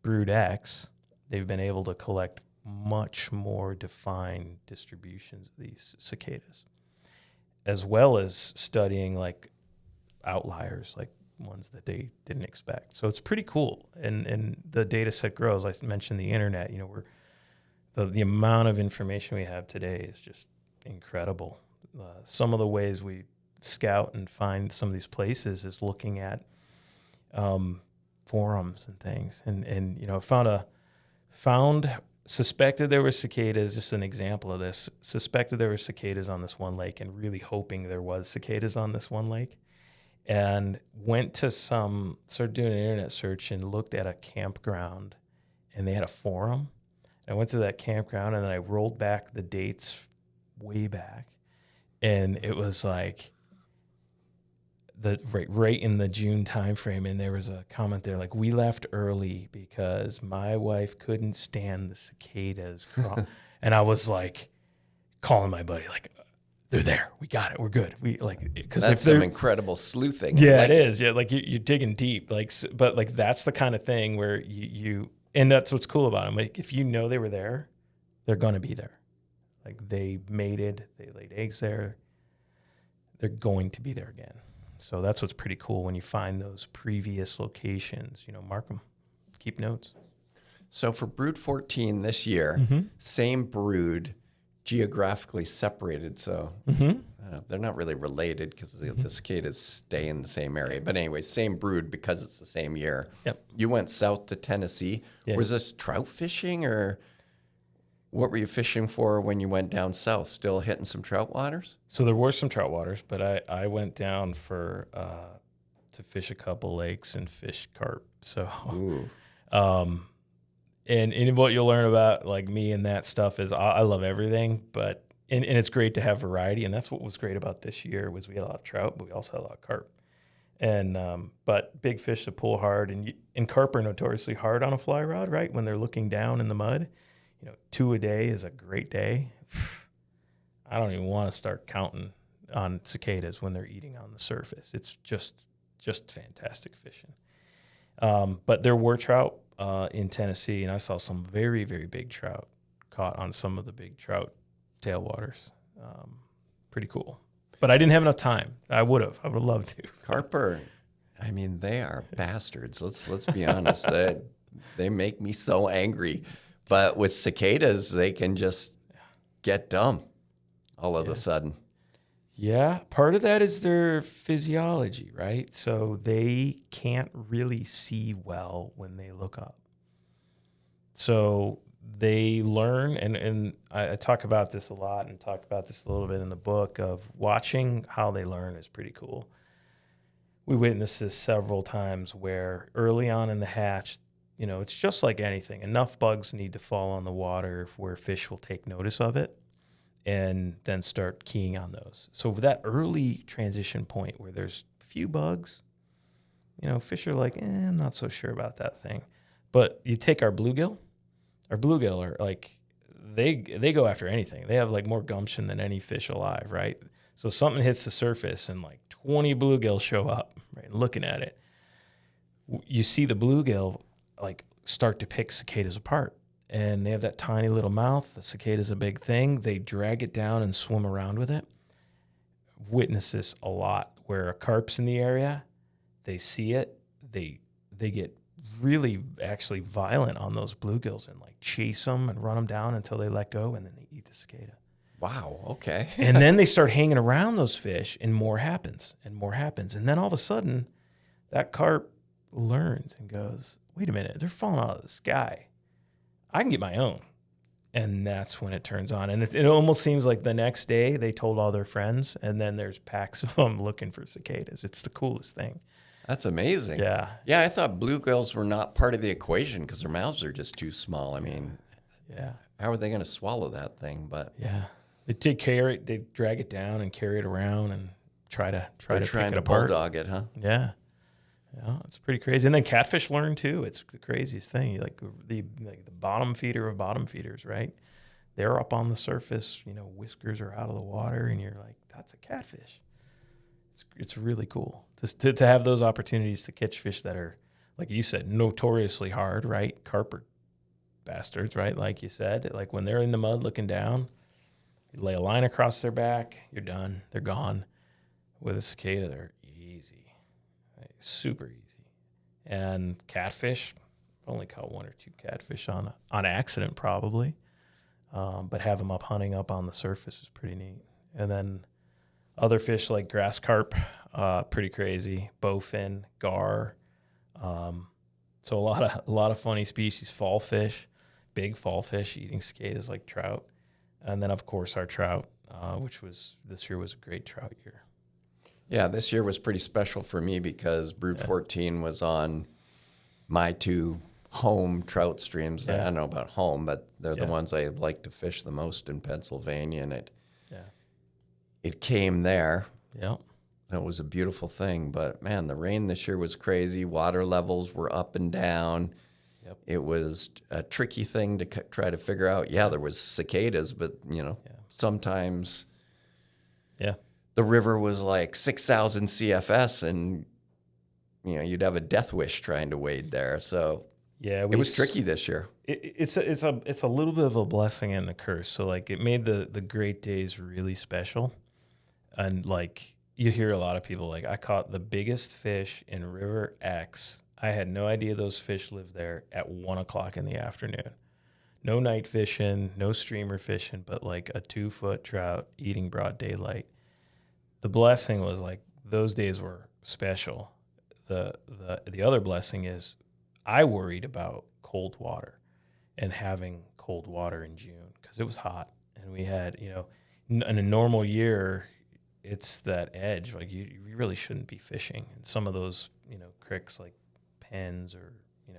Brood X, they've been able to collect much more defined distributions of these cicadas, as well as studying like outliers, like ones that they didn't expect. So it's pretty cool. And the data set grows. I mentioned the internet, the amount of information we have today is just incredible. Some of the ways we scout and find some of these places is looking at forums and things. And suspected there were cicadas, just an example of this, suspected there were cicadas on this one lake and really hoping there was cicadas on this one lake. And started doing an internet search and looked at a campground, and they had a forum. I went to that campground and then I rolled back the dates way back, and it was like right in the June timeframe, and there was a comment there like, we left early because my wife couldn't stand the cicadas. And I was like calling my buddy like, they're there. We got it. We're good. We like because
That's some incredible sleuthing.
Yeah,
like
it is. Yeah, like you're digging deep. Like, but like that's the kind of thing where you and that's what's cool about them. Like if you know they were there, they're gonna be there. Like they mated, they laid eggs there. They're going to be there again. So that's what's pretty cool when you find those previous locations. You know, mark them, keep notes.
So for Brood 14 this year, same brood, geographically separated. So they're not really related because the cicadas stay in the same area. But anyway, same brood because it's the same year.
Yep.
You went south to Tennessee.
Yeah.
Was this trout fishing, or what were you fishing for when you went down south? Still hitting some trout waters?
So there were some trout waters, but I went down for to fish a couple lakes and fish carp. So And what you'll learn about like me and that stuff is I love everything, but and it's great to have variety, and that's what was great about this year was we had a lot of trout, but we also had a lot of carp, and but big fish to pull hard, and carp are notoriously hard on a fly rod, right? When they're looking down in the mud, 2 a day is a great day. I don't even want to start counting on cicadas when they're eating on the surface. It's just fantastic fishing. But there were trout in Tennessee, and I saw some very, very big trout caught on some of the big trout tailwaters. Pretty cool. But I didn't have enough time. I would have loved to.
Carp they are bastards. Let's be honest. They make me so angry. But with cicadas, they can just get dumb all of a sudden.
Yeah, part of that is their physiology, right? So they can't really see well when they look up. So they learn, and I talk about this a lot and talk about this a little bit in the book of watching how they learn is pretty cool. We witnessed this several times where early on in the hatch, it's just like anything. Enough bugs need to fall on the water where fish will take notice of it and then start keying on those. So with that early transition point where there's a few bugs, fish are like, I'm not so sure about that thing. But you take our bluegill are like, they go after anything. They have like more gumption than any fish alive, right? So something hits the surface and like 20 bluegills show up, right, looking at it. You see the bluegill like start to pick cicadas apart. And they have that tiny little mouth. The cicada's a big thing. They drag it down and swim around with it. I've witnessed this a lot where a carp's in the area, they see it, they get really actually violent on those bluegills and like chase them and run them down until they let go, and then they eat the cicada.
Wow, okay.
And then they start hanging around those fish, and more happens, and more happens. And then all of a sudden, that carp learns and goes, wait a minute, they're falling out of the sky. I can get my own. And that's when it turns on. And it almost seems like the next day they told all their friends, and then there's packs of them looking for cicadas. It's the coolest thing.
That's amazing.
Yeah.
Yeah, I thought bluegills were not part of the equation because their mouths are just too small. I mean, how are they going to swallow that thing? But
yeah, they drag it down and carry it around and try to pick it apart.
Bulldog it, huh?
Yeah. Yeah, it's pretty crazy. And then catfish learn too. It's the craziest thing. Like the bottom feeder of bottom feeders, right? They're up on the surface, whiskers are out of the water, and you're like, that's a catfish. It's really cool to have those opportunities to catch fish that are, like you said, notoriously hard, right? Carp are bastards, right? Like you said, like when they're in the mud looking down, you lay a line across their back, you're done. They're gone. With a cicada, they're easy. Super easy. And catfish, I've only caught 1 or 2 catfish on accident probably, but have them up hunting up on the surface is pretty neat. And then other fish like grass carp, pretty crazy. Bowfin, gar. So a lot of funny species. Fall fish, big fall fish eating cicadas like trout. And then of course our trout, which this year was a great trout year.
Yeah, this year was pretty special for me because Brood 14 was on my 2 home trout streams. I don't know about home, but they're the ones I like to fish the most in Pennsylvania, and it came there.
Yeah.
That was a beautiful thing, but man, the rain this year was crazy. Water levels were up and down. Yep. It was a tricky thing to try to figure out. Yeah, there was cicadas, but sometimes
Yeah.
the river was like 6,000 CFS, and you'd have a death wish trying to wade there. So
Yeah,
it was tricky this year.
It's a little bit of a blessing and a curse. So like it made the great days really special, and like you hear a lot of people like, I caught the biggest fish in River X. I had no idea those fish lived there at 1 o'clock in the afternoon. No night fishing, no streamer fishing, but like a 2-foot trout eating broad daylight. The blessing was like those days were special. The other blessing is I worried about cold water and having cold water in June because it was hot, and we had, in a normal year, it's that edge. Like you really shouldn't be fishing. And some of those, creeks like Pens or,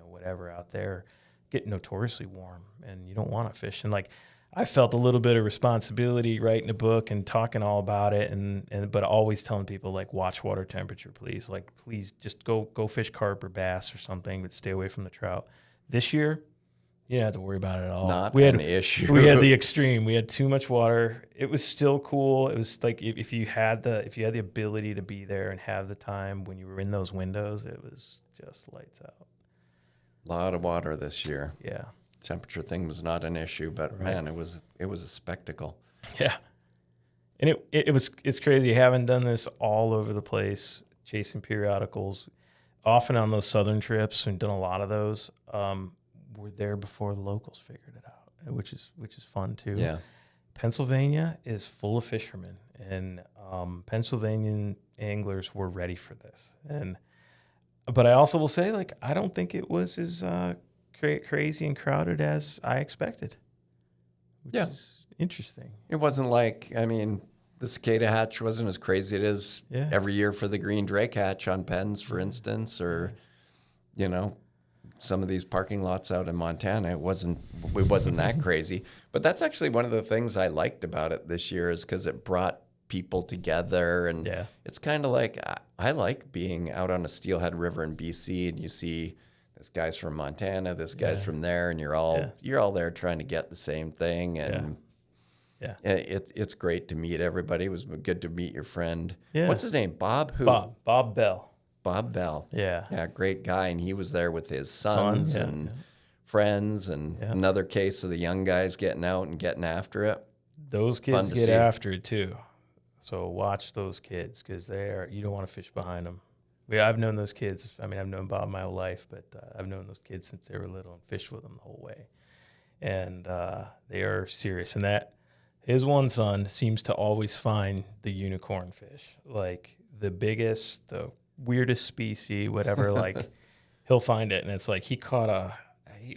whatever out there get notoriously warm, and you don't want to fish. And like I felt a little bit of responsibility writing a book and talking all about it, but always telling people like, watch water temperature, please. Like, please just go fish carp or bass or something, but stay away from the trout. This year, you didn't have to worry about it at all.
Not an issue.
We had the extreme. We had too much water. It was still cool. It was like if you had the ability to be there and have the time when you were in those windows, it was just lights out.
A lot of water this year.
Yeah.
Temperature thing was not an issue, but
Right.
man, it was a spectacle.
Yeah. And it's crazy. Having done this all over the place, chasing periodicals, often on those southern trips, and done a lot of those. We're there before the locals figured it out, which is fun too.
Yeah.
Pennsylvania is full of fishermen, and Pennsylvanian anglers were ready for this. But I also will say, like, I don't think it was as crazy and crowded as I expected, which is interesting.
It wasn't like, the cicada hatch wasn't as crazy as it is every year for the green drake hatch on Pens, for instance, or, some of these parking lots out in Montana. It wasn't that crazy. But that's actually one of the things I liked about it this year, is because it brought people together. And it's kind of like, I like being out on a steelhead river in BC, and you see this guy's from Montana, this guy's from there, and you're all there trying to get the same thing. And it's great to meet everybody. It was good to meet your friend. Yeah. What's his name? Bob who?
Bob Bell.
Bob Bell.
Yeah.
Yeah, great guy. And he was there with his sons and friends, and another case of the young guys getting out and getting after it.
Those kids get after it too. So watch those kids, because you don't want to fish behind them. I've known those kids. I've known Bob my whole life, but I've known those kids since they were little and fished with them the whole way. And they are serious. And his one son seems to always find the unicorn fish, like the biggest, the weirdest species, whatever. Like he'll find it, and it's like he caught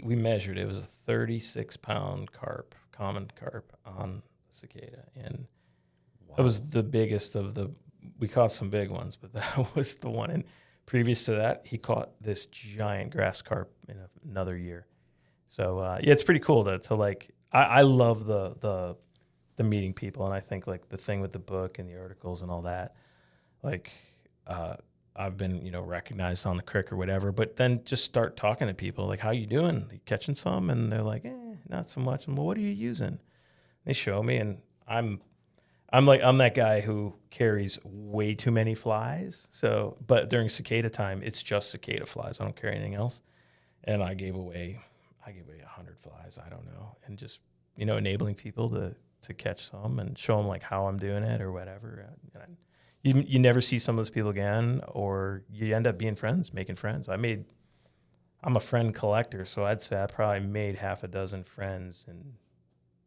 we measured, it was a 36-pound carp, common carp on cicada, and it was the biggest of we caught some big ones, but that was the one. And previous to that, he caught this giant grass carp in another year. So it's pretty cool to like. I love the meeting people, and I think like the thing with the book and the articles and all that, like I've been recognized on the creek or whatever, but then just start talking to people like, how you doing? You catching some? And they're like, not so much. And well, what are you using? They show me, and I'm that guy who carries way too many flies. So, but during cicada time, it's just cicada flies. I don't carry anything else. And I gave away 100 flies. I don't know. And just, enabling people to catch some and show them like how I'm doing it or whatever. You never see some of those people again, or you end up being friends, making friends. I'm a friend collector. So I'd say I probably made half a dozen friends in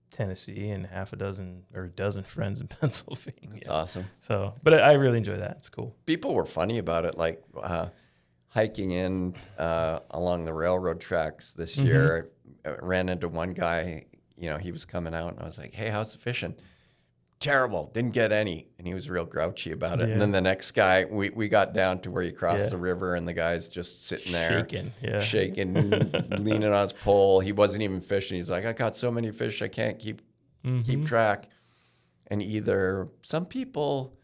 Tennessee and a dozen friends in Pennsylvania.
That's awesome.
So, but I really enjoy that. It's cool.
People were funny about it, like hiking in along the railroad tracks this year. I ran into one guy, he was coming out, and I was like, hey, how's the fishing? Terrible. Didn't get any. And he was real grouchy about it. Yeah. And then the next guy, we got down to where you cross the river, and the guy's just sitting there. Shaking, leaning on his pole. He wasn't even fishing. He's like, I caught so many fish, I can't keep track. And either some people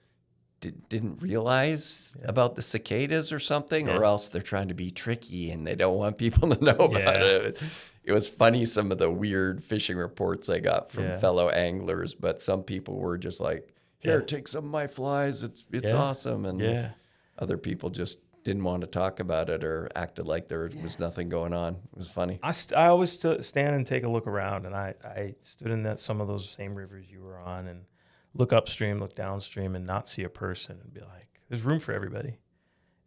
didn't realize about the cicadas or something, or else they're trying to be tricky and they don't want people to know about it. It was funny, some of the weird fishing reports I got from fellow anglers, but some people were just like, here, take some of my flies. It's awesome. And other people just didn't want to talk about it or acted like there was nothing going on. It was funny.
I always stand and take a look around, and I stood in some of those same rivers you were on and look upstream, look downstream, and not see a person and be like, there's room for everybody.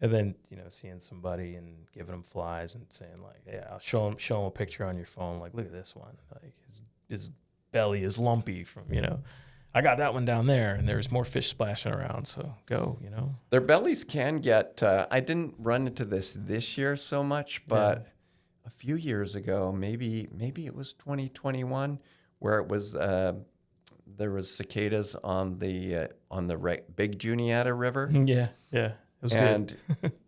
And then, seeing somebody and giving them flies and saying like, yeah, I'll show them a picture on your phone. Like, look at this one. Like his belly is lumpy from, I got that one down there, and there's more fish splashing around. So go,
Their bellies can get, I didn't run into this year so much, but a few years ago, maybe it was 2021, where it was, there was cicadas on the big Juniata River.
Yeah. It was good.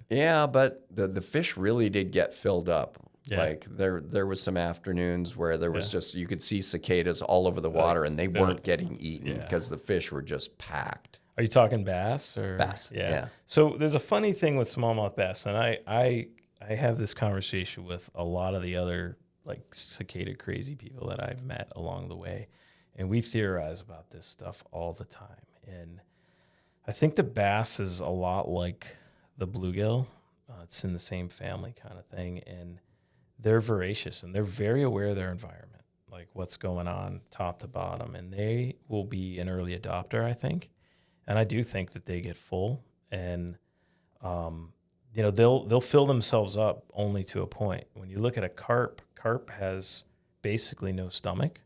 Yeah, but the fish really did get filled up.
Yeah.
Like there was some afternoons where there was just, you could see cicadas all over the water, and they weren't getting eaten because the fish were just packed.
Are you talking bass or
bass? Yeah.
So there's a funny thing with smallmouth bass, and I have this conversation with a lot of the other like cicada crazy people that I've met along the way, and we theorize about this stuff all the time. And I think the bass is a lot like the bluegill. It's in the same family kind of thing, and they're voracious and they're very aware of their environment, like what's going on top to bottom, and they will be an early adopter, I think. And I do think that they get full, and they'll fill themselves up only to a point. When you look at a carp has basically no stomach.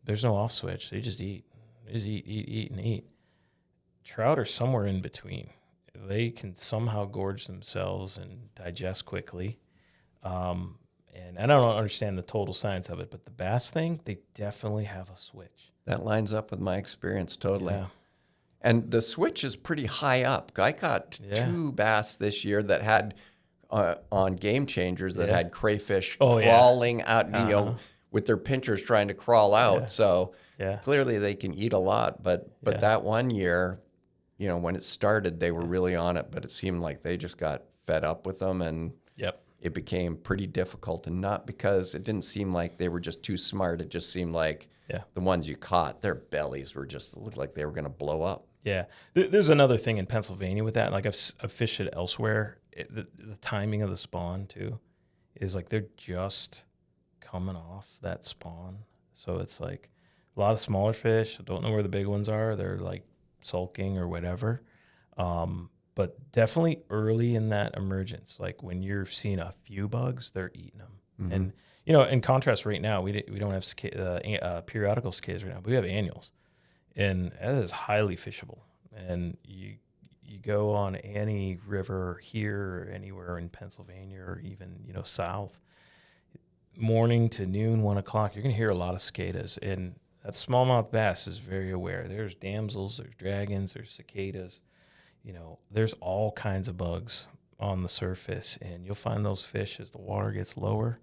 There's no off switch. They just eat. They just eat, and eat. Trout are somewhere in between. They can somehow gorge themselves and digest quickly. And I don't understand the total science of it, but the bass thing, they definitely have a switch.
That lines up with my experience totally.
Yeah.
And the switch is pretty high up. I caught 2 bass this year that had, on Game Changers, that had crayfish crawling out, with their pinchers trying to crawl out.
Yeah.
So clearly they can eat a lot. But that one year, when it started, they were really on it. But it seemed like they just got fed up with them, and it became pretty difficult. And not because it didn't seem like they were just too smart. It just seemed like the ones you caught, their bellies were just, looked like they were going to blow up.
Yeah. There's another thing in Pennsylvania with that. Like I've fished it elsewhere. The timing of the spawn too is like they're just coming off that spawn. So it's like a lot of smaller fish. I don't know where the big ones are. They're like sulking or whatever. But definitely early in that emergence, like when you're seeing a few bugs, they're eating them. Mm-hmm. And, in contrast right now, we don't have periodical cicadas right now, but we have annuals. And that is highly fishable. And you go on any river here or anywhere in Pennsylvania or even, south, morning to noon, 1 o'clock, you're going to hear a lot of cicadas. And that smallmouth bass is very aware. There's damsels, there's dragons, there's cicadas. There's all kinds of bugs on the surface. And you'll find those fish as the water gets lower.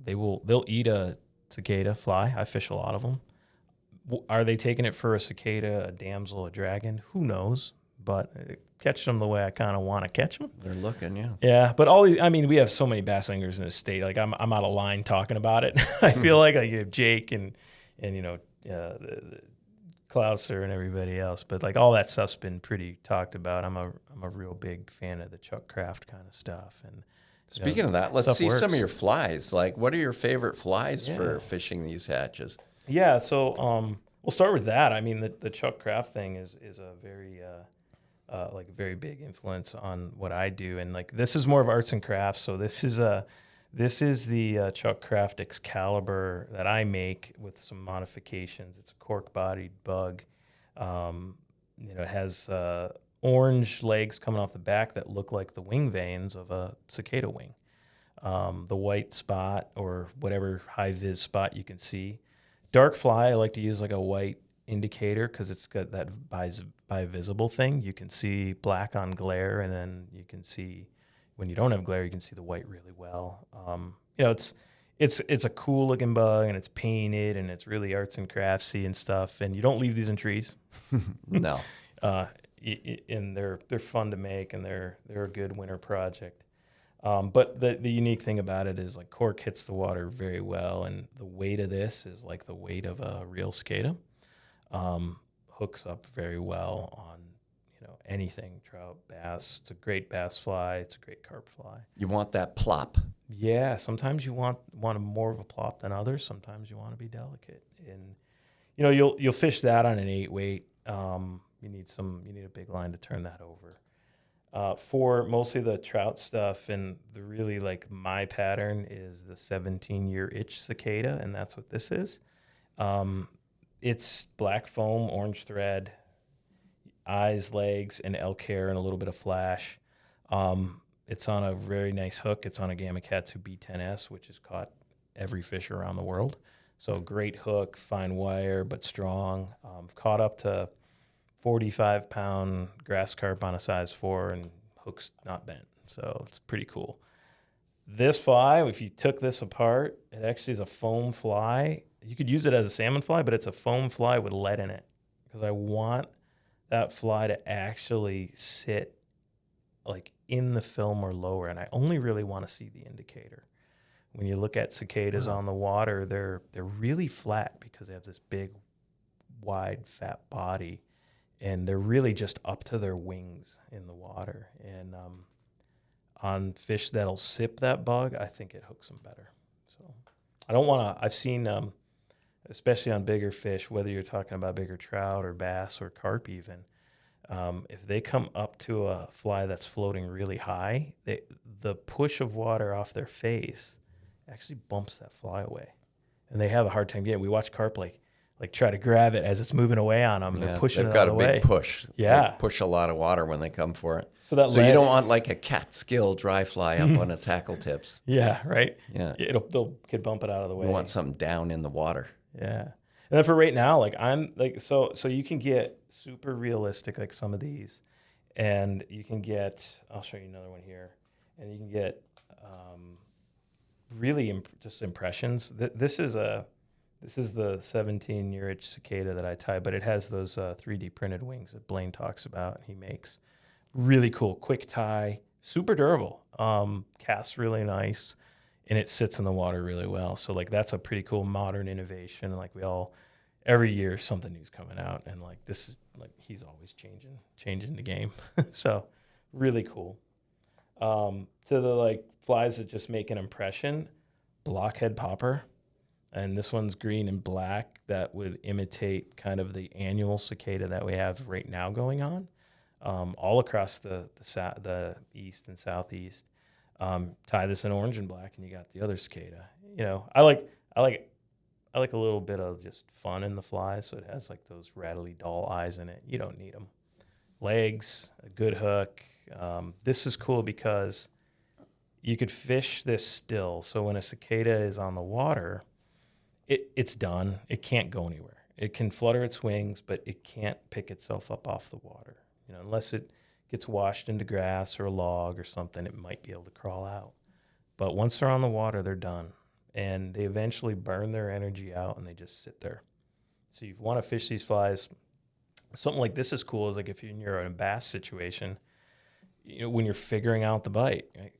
They'll eat a cicada fly. I fish a lot of them. Are they taking it for a cicada, a damsel, a dragon? Who knows? But catch them the way I kind of want to catch them.
They're looking, yeah.
Yeah, but we have so many bass anglers in the state. Like I'm out of line talking about it. I feel like you have Jake and Klauser and everybody else. But like all that stuff's been pretty talked about. I'm a real big fan of the Chuck Craft kind of stuff. And
speaking of that, let's see some of your flies. Like, what are your favorite flies for fishing these hatches?
Yeah, so we'll start with that. I mean, the Chuck Craft thing is a very very big influence on what I do, and like this is more of arts and crafts. So this is the Chuck Craft Excalibur that I make with some modifications. It's a cork-bodied bug. It has orange legs coming off the back that look like the wing veins of a cicada wing. The white spot or whatever high-vis spot you can see. Dark fly, I like to use like a white indicator because it's got that bivisible thing. You can see black on glare, and then you can see when you don't have glare, you can see the white really well. It's a cool looking bug, and it's painted, and it's really arts and craftsy and stuff. And you don't leave these in trees.
No.
And they're fun to make, and they're a good winter project. But the unique thing about it is like cork hits the water very well, and the weight of this is like the weight of a real cicada. hooks up very well on, anything, trout, bass. It's a great bass fly. It's a great carp fly.
You want that plop.
Yeah, sometimes you want more of a plop than others. Sometimes you want to be delicate, and you'll fish that on an 8-weight. You need a big line to turn that over. For mostly the trout stuff, and the really like my pattern is the 17-year itch cicada, and that's what this is. It's black foam, orange thread, eyes, legs, and elk hair, and a little bit of flash. It's on a very nice hook. It's on a Gamakatsu B10S, which has caught every fish around the world. So great hook, fine wire, but strong. Caught up to 45-pound grass carp on a size 4, and hook's not bent. So it's pretty cool. This fly, if you took this apart, it actually is a foam fly. You could use it as a salmon fly, but it's a foam fly with lead in it, because I want that fly to actually sit like in the film or lower, and I only really want to see the indicator. When you look at cicadas on the water, they're really flat because they have this big, wide, fat body, and they're really just up to their wings in the water. And on fish that'll sip that bug, I think it hooks them better. So I don't want to. I've seen, especially on bigger fish, whether you're talking about bigger trout or bass or carp even, if they come up to a fly that's floating really high, the push of water off their face actually bumps that fly away, and they have a hard time getting. We watch carp like try to grab it as it's moving away on them.
Yeah,
they're pushing
they've
it
got
out
a
of the way.
big push.
Yeah,
they push a lot of water when they come for it.
So
you don't want like a catskill dry fly up on its hackle tips.
Yeah, right.
Yeah,
they'll could bump it out of the way.
You want something down in the water.
Yeah. And then for right now, like I'm like, so you can get super realistic, like some of these, and you can get, I'll show you another one here, and you can get really just impressions. This is the 17-year itch cicada that I tie, but it has those 3D printed wings that Blaine talks about and he makes. Really cool, quick tie, super durable, casts really nice, and it sits in the water really well. So like that's a pretty cool modern innovation. Like every year something new's coming out, and like this is like he's always changing the game. So really cool. To the like flies that just make an impression, blockhead popper, and this one's green and black that would imitate kind of the annual cicada that we have right now going on, all across the east and southeast. Tie this in orange and black, and you got the other cicada. I like a little bit of just fun in the fly, so it has like those rattly doll eyes in it. You don't need them. Legs, a good hook. This is cool because you could fish this still. So when a cicada is on the water, it's done. It can't go anywhere. It can flutter its wings, but it can't pick itself up off the water. Unless it gets washed into grass or a log or something, it might be able to crawl out. But once they're on the water, they're done. And they eventually burn their energy out, and they just sit there. So you want to fish these flies. Something like this is cool. Is like if you're in a bass situation, when you're figuring out the bite. Right?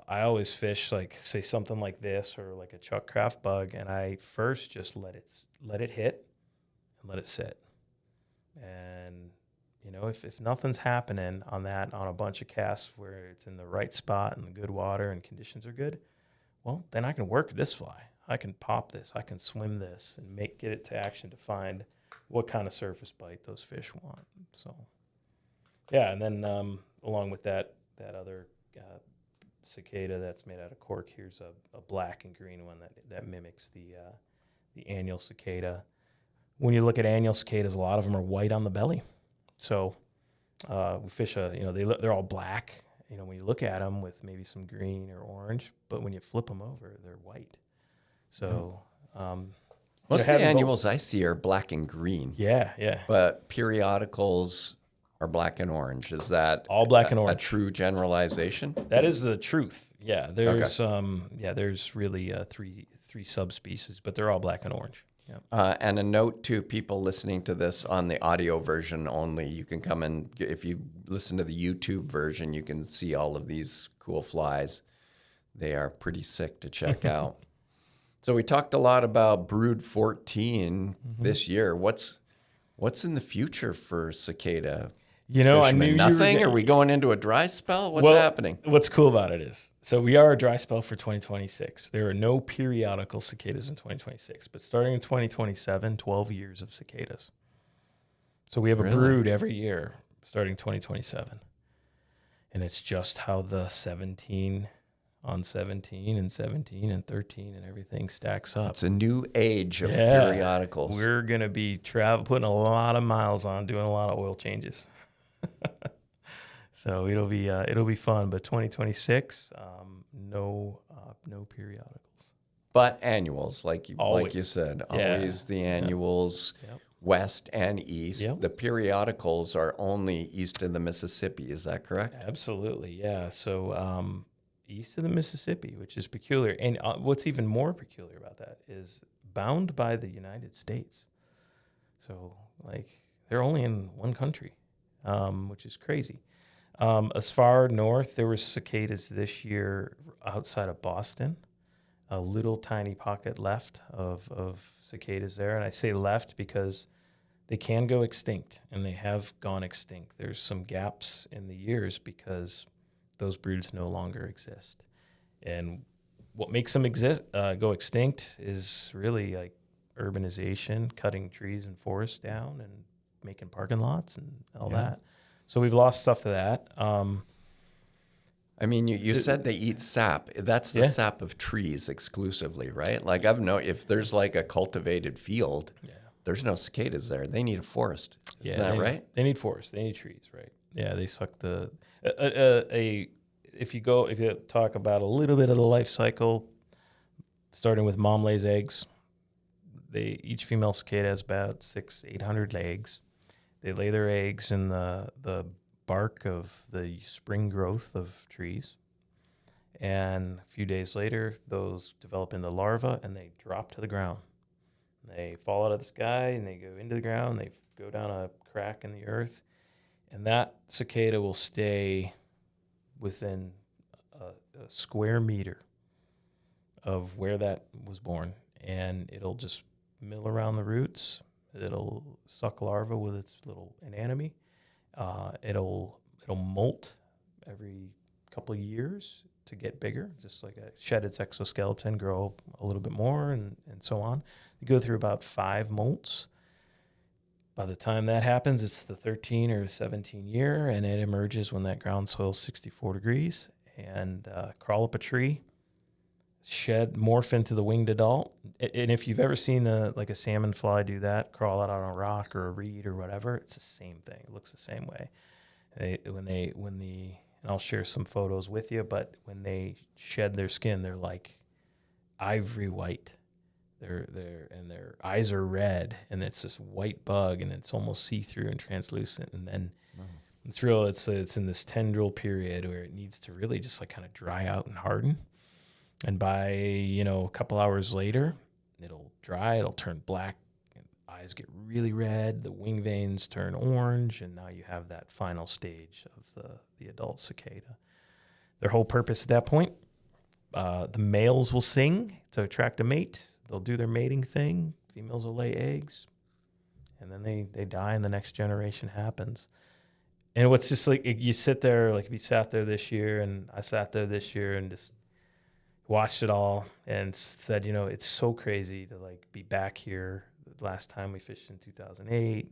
I always fish like say something like this or like a Chuck Craft bug, and I first just let it hit and let it sit. And if nothing's happening on a bunch of casts where it's in the right spot and the good water and conditions are good, well, then I can work this fly. I can pop this. I can swim this and get it to action to find what kind of surface bite those fish want. So, yeah, and then along with that other cicada that's made out of cork, here's a black and green one that mimics the annual cicada. When you look at annual cicadas, a lot of them are white on the belly. So we fish they're all black. When you look at them with maybe some green or orange, but when you flip them over, they're white. So
most of the annuals I see are black and green.
Yeah.
But periodicals are black and orange. Is that
all black and orange?
A true generalization?
That is the truth. Yeah, there's there's really three subspecies, but they're all black and orange. Yeah.
And a note to people listening to this on the audio version only, you can come and, if you listen to the YouTube version, you can see all of these cool flies. They are pretty sick to check out. So we talked a lot about Brood 14 this year. What's What's in the future for cicada
I knew
fishermen?
you
Nothing?
were
Are we going into a dry spell? What's happening?
What's cool about it is, so we are a dry spell for 2026. There are no periodical cicadas in 2026, but starting in 2027, 12 years of cicadas. So we have a brood every year starting 2027. And it's just how the 17 on 17 and 17 and 13 and everything stacks up.
It's a new age of periodicals.
We're going to be putting a lot of miles on, doing a lot of oil changes. So it'll be fun. But 2026, no periodicals.
But annuals, like you said,
Yeah.
always the annuals, west and east.
Yep.
The periodicals are only east of the Mississippi. Is that correct?
Absolutely, yeah. So east of the Mississippi, which is peculiar. And what's even more peculiar about that is bound by the United States. So, they're only in one country, which is crazy. As far north, there were cicadas this year outside of Boston. A little tiny pocket left of cicadas there. And I say left because they can go extinct, and they have gone extinct. There's some gaps in the years because those broods no longer exist. And what makes them go extinct is really like urbanization, cutting trees and forests down and making parking lots and all that. So we've lost stuff to that.
I mean, you said they eat sap. That's the sap of trees exclusively, right? Like I've known if there's like a cultivated field, there's no cicadas there. They need a forest. Isn't that right?
They need forests. They need trees, right? Yeah, they suck the if you talk about a little bit of the life cycle, starting with mom lays eggs. Each female cicada has about 600-800 eggs. They lay their eggs in the bark of the spring growth of trees. And a few days later, those develop into larvae and they drop to the ground. They fall out of the sky and they go into the ground. They go down a crack in the earth. And that cicada will stay within a square meter of where that was born. And it'll just mill around the roots. It'll suck larvae with its little anemone. It'll molt every couple of years to get bigger, just like shed its exoskeleton, grow a little bit more, and so on. You go through about 5 molts. By the time that happens, it's the 13 or 17 year, and it emerges when that ground soil is 64 degrees, and crawl up a tree, morph into the winged adult. And if you've ever seen a salmon fly do that, crawl out on a rock or a reed or whatever, it's the same thing. It looks the same way. And I'll share some photos with you, but when they shed their skin, they're like ivory white. And their eyes are red, and it's this white bug, and it's almost see-through and translucent. And then it's in this tendril period where it needs to really just kind of dry out and harden. And by, a couple hours later, it'll dry, it'll turn black, and eyes get really red, the wing veins turn orange, and now you have that final stage of the adult cicada. Their whole purpose at that point, the males will sing to attract a mate. They'll do their mating thing. Females will lay eggs, and then they die, and the next generation happens. And what's just you sit there, if you sat there this year, and I sat there this year and just watched it all and said, it's so crazy to be back here. The last time we fished in 2008,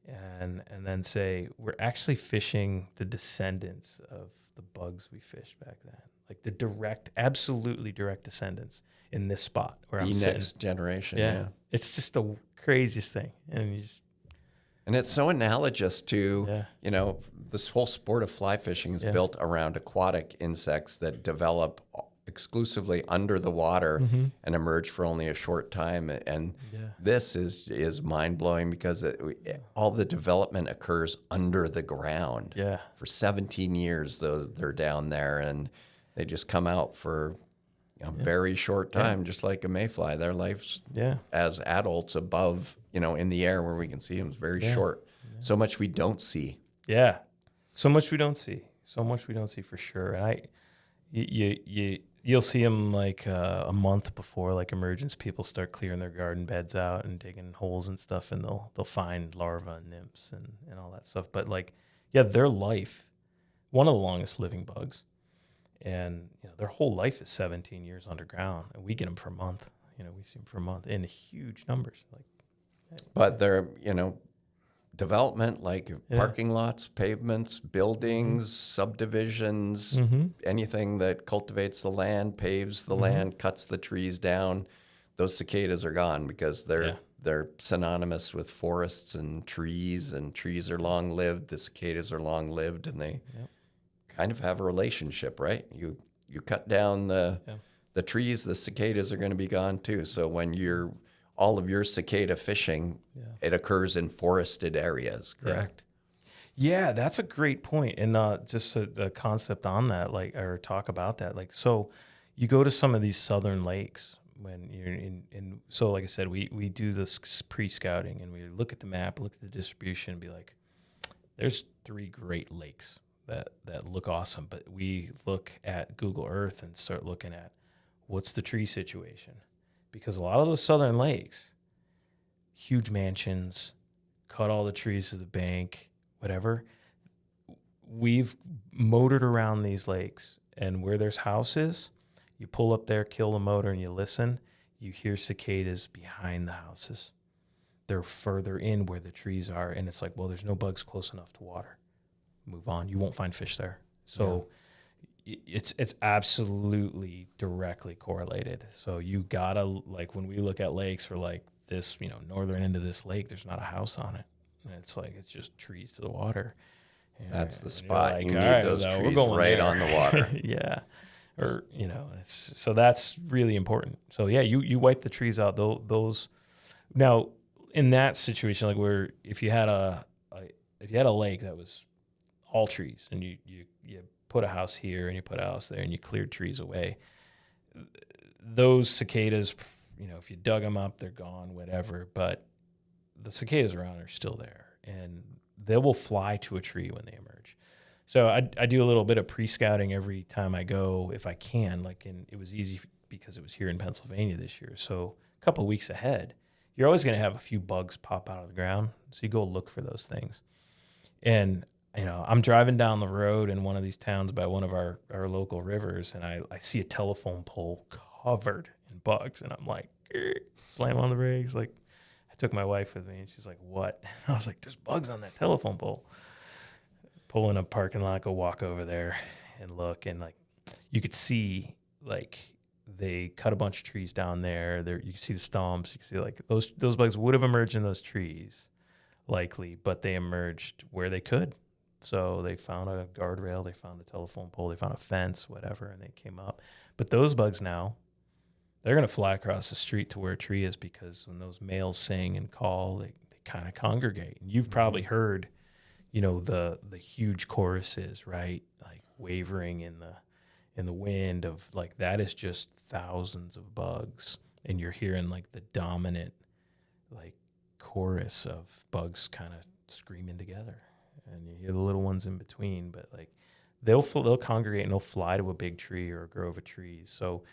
and then say we're actually fishing the descendants of the bugs we fished back then, the absolutely direct descendants in this spot where I'm sitting.
The next generation, yeah.
It's just the craziest thing,
and it's so analogous to this whole sport of fly fishing is built around aquatic insects that develop exclusively under the water and emerge for only a short time. And this is mind-blowing because all the development occurs under the ground.
Yeah.
For 17 years, they're down there, and they just come out for a very short time, just like a mayfly. Their life's as adults above, in the air where we can see them is very short. Yeah. So much we don't see.
Yeah. So much we don't see. So much we don't see for sure. And You'll see them like a month before like emergence people start clearing their garden beds out and digging holes and stuff, and they'll find larvae and nymphs and all that stuff. But like, yeah, their life, one of the longest living bugs, and their whole life is 17 years underground, and we get them for a month. We see them for a month in huge numbers.
But they're, development like parking lots, pavements, buildings, subdivisions, anything that cultivates the land, paves the land, cuts the trees down, those cicadas are gone because they're synonymous with forests and trees are long-lived. The cicadas are long-lived, and they kind of have a relationship, right? You cut down the trees, the cicadas are going to be gone too. So when all of your cicada fishing, it occurs in forested areas, correct?
Yeah, that's a great point. And just the concept on that, or talk about that. So you go to some of these southern lakes when you're in so like I said, we do this pre-scouting, and we look at the map, look at the distribution, and be like, there's 3 great lakes that look awesome. But we look at Google Earth and start looking at what's the tree situation. Because a lot of those southern lakes, huge mansions, cut all the trees to the bank, whatever. We've motored around these lakes, and where there's houses, you pull up there, kill the motor, and you listen. You hear cicadas behind the houses. They're further in where the trees are, and it's like, well, there's no bugs close enough to water. Move on. You won't find fish there. So it's absolutely directly correlated. So you gotta, like, when we look at lakes, we're like, this, northern end of this lake, there's not a house on it. And it's like, it's just trees to the water. And
that's the spot.
like,
you need those trees right
there.
on the water.
Yeah. Or, so that's really important. So yeah, you wipe the trees out. Those now in that situation, like where if you had a lake that was all trees, and you put a house here and you put a house there and you cleared trees away, those cicadas, if you dug them up, they're gone, whatever. But the cicadas around are still there, and they will fly to a tree when they emerge. So I do a little bit of pre-scouting every time I go, if I can. It was easy because it was here in Pennsylvania this year. So a couple of weeks ahead, you're always going to have a few bugs pop out of the ground. So you go look for those things. And I'm driving down the road in one of these towns by one of our local rivers, and I see a telephone pole covered in bugs, and I'm like, slam on the brakes. Like, I took my wife with me, and she's like, what? And I was like, there's bugs on that telephone pole. Pull in a parking lot, go walk over there and look, and like, you could see, like, they cut a bunch of trees down there. You can see the stumps. You can see, like, those bugs would have emerged in those trees, likely, but they emerged where they could. So they found a guardrail, they found a telephone pole, they found a fence, whatever, and they came up. But those bugs now, they're going to fly across the street to where a tree is, because when those males sing and call, they kind of congregate. And you've probably heard, the huge choruses, right? Like wavering in the wind of, like, that is just thousands of bugs. And you're hearing like the dominant, like, chorus of bugs kind of screaming together. And you hear the little ones in between, but like they'll congregate and they'll fly to a big tree or a grove of trees. So